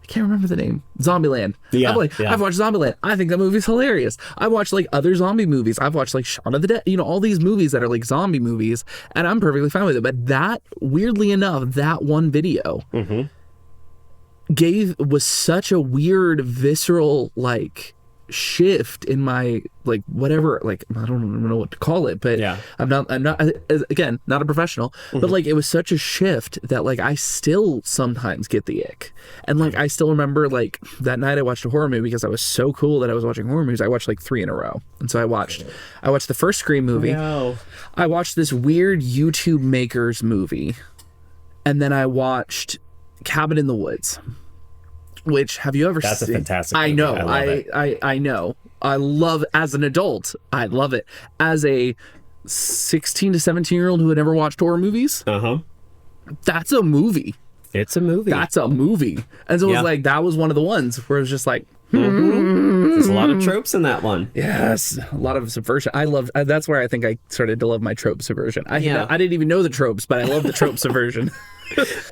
I can't remember the name, Zombieland. Yeah, I've watched Zombieland. I think that movie's hilarious. I watched like other zombie movies. I've watched like Shaun of the Dead, all these movies that are like zombie movies, and I'm perfectly fine with it. But that, weirdly enough, that one video was such a weird, visceral, like, shift in my like whatever, like I don't even know what to call it, but yeah. I'm not again, not a professional, but like it was such a shift that like I still sometimes get the ick. And like I still remember like that night I watched a horror movie because I was so cool that I was watching horror movies. I watched like 3 in a row. And so I watched the first Scream movie. No. I watched this weird YouTube Makers movie, and then I watched Cabin in the Woods. Which, have you ever seen? That's a fantastic movie. I know. I know. I love, as an adult, I love it. As a 16 to 17-year-old who had never watched horror movies, that's a movie. It's a movie. That's a movie. And so it was like, that was one of the ones where it was just like, There's a lot of tropes in that one. Yes, a lot of subversion. That's where I think I started to love my trope subversion. I didn't even know the tropes, but I love the trope subversion.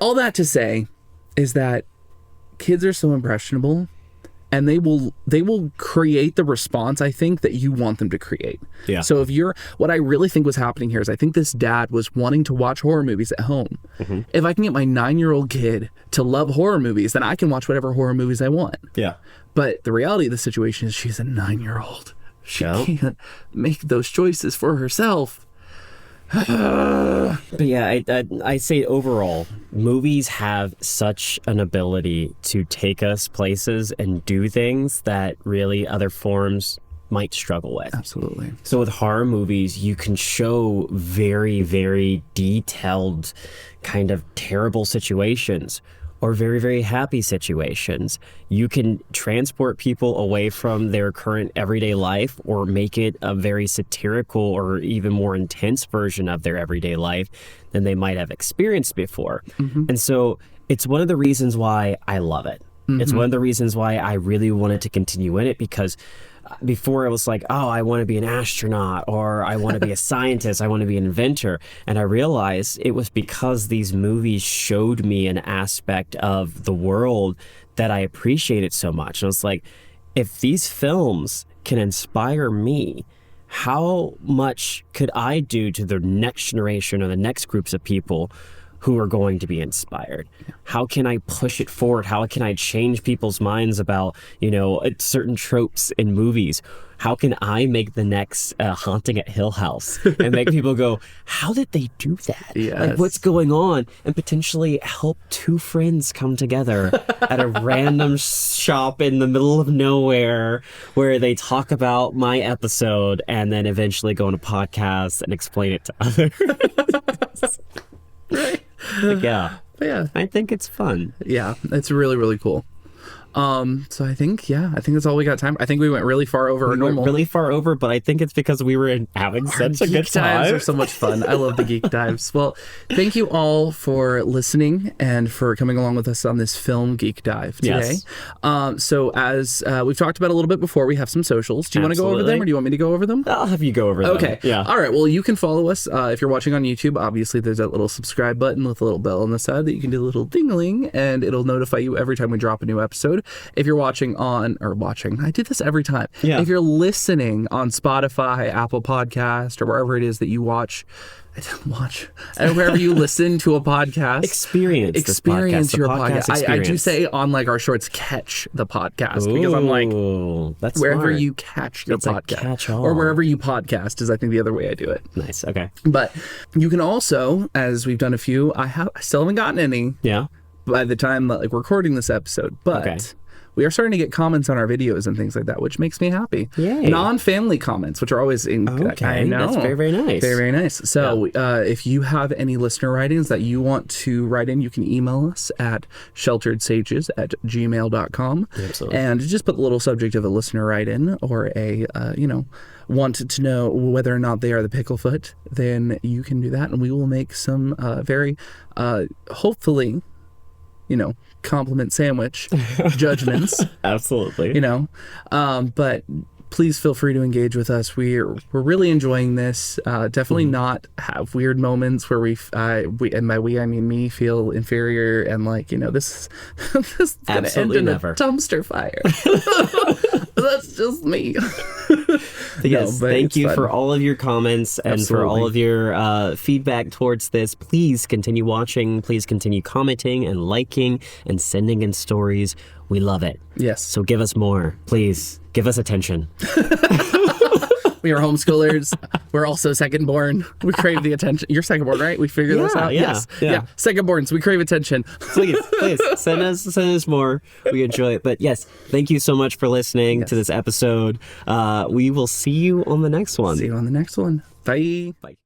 All that to say is that kids are so impressionable, and they will create the response, I think, that you want them to create. Yeah. So what I really think was happening here is I think this dad was wanting to watch horror movies at home. If I can get my 9-year-old kid to love horror movies, then I can watch whatever horror movies I want. Yeah. But the reality of the situation is she's a 9-year-old. She can't make those choices for herself. But yeah, I say overall, movies have such an ability to take us places and do things that really other forms might struggle with. Absolutely. So with horror movies, you can show very, very detailed kind of terrible situations or very, very happy situations. You can transport people away from their current everyday life or make it a very satirical or even more intense version of their everyday life than they might have experienced before. And so it's one of the reasons why I love it. It's one of the reasons why I really wanted to continue in it, because before it was like, oh, I want to be an astronaut, or I want to be a scientist, I want to be an inventor. And I realized it was because these movies showed me an aspect of the world that I appreciated so much. And I was like, if these films can inspire me, how much could I do to the next generation or the next groups of people who are going to be inspired? How can I push it forward? How can I change people's minds about, certain tropes in movies? How can I make the next Haunting at Hill House and make people go, how did they do that? Yes. Like, what's going on? And potentially help 2 friends come together at a random shop in the middle of nowhere where they talk about my episode and then eventually go on a podcast and explain it to others. Right. Yeah. I think it's fun. Yeah, it's really, really cool. So I think that's all we got time. I think we went really far over our normal. Really far over, but I think it's because we were having such a good time. Dives are so much fun. I love the Geek Dives. Well, thank you all for listening and for coming along with us on this film Geek Dive today. Yes. So as we've talked about a little bit before, we have some socials. Do you want to go over them, or do you want me to go over them? I'll have you go over them. Okay. Yeah. All right. Well, you can follow us if you're watching on YouTube. Obviously, there's that little subscribe button with a little bell on the side that you can do a little ding-a-ling, and it'll notify you every time we drop a new episode. If you're watching, I do this every time. Yeah. If you're listening on Spotify, Apple Podcast, or wherever it is that you watch, wherever you listen to a podcast, Experience your podcast. I do experience. say on like our shorts, catch the podcast, because I'm like, that's wherever smart. you catch the It's a podcast, catch-all. or wherever you podcast is, I think, the other way I do it. Nice. Okay. But you can also, as we've done a few, I still haven't gotten any Yeah. by the time that, like, we're recording this episode, but Okay. we are starting to get comments on our videos and things like that, which makes me happy. Yay. Non-family comments, which are always Okay. I know. That's very, very nice. Very, very nice. So if you have any listener writings that you want to write in, you can email us at shelteredsages@gmail.com. Absolutely. And just put the little subject of a listener write-in, or a, want to know whether or not they are the picklefoot, then you can do that. And we will make some very, hopefully, compliment sandwich judgments, Absolutely. but please feel free to engage with us. We're really enjoying this. Definitely not have weird moments where we, and by we I mean me, feel inferior and like, this is gonna Absolutely end in never. a dumpster fire. That's just me. Yes, but thank it's you fun. for all of your comments and for all of your feedback towards this. Please continue watching. Please continue commenting and liking and sending in stories. We love it. Yes. So give us more. Please give us attention. We are homeschoolers. We're also second born. We crave the attention. You're second born, right? We figured this out. Yeah, Yes. yeah. Second borns. We crave attention. Please send us more. We enjoy it. But yes, thank you so much for listening to this episode. We will see you on the next one. See you on the next one. Bye. Bye.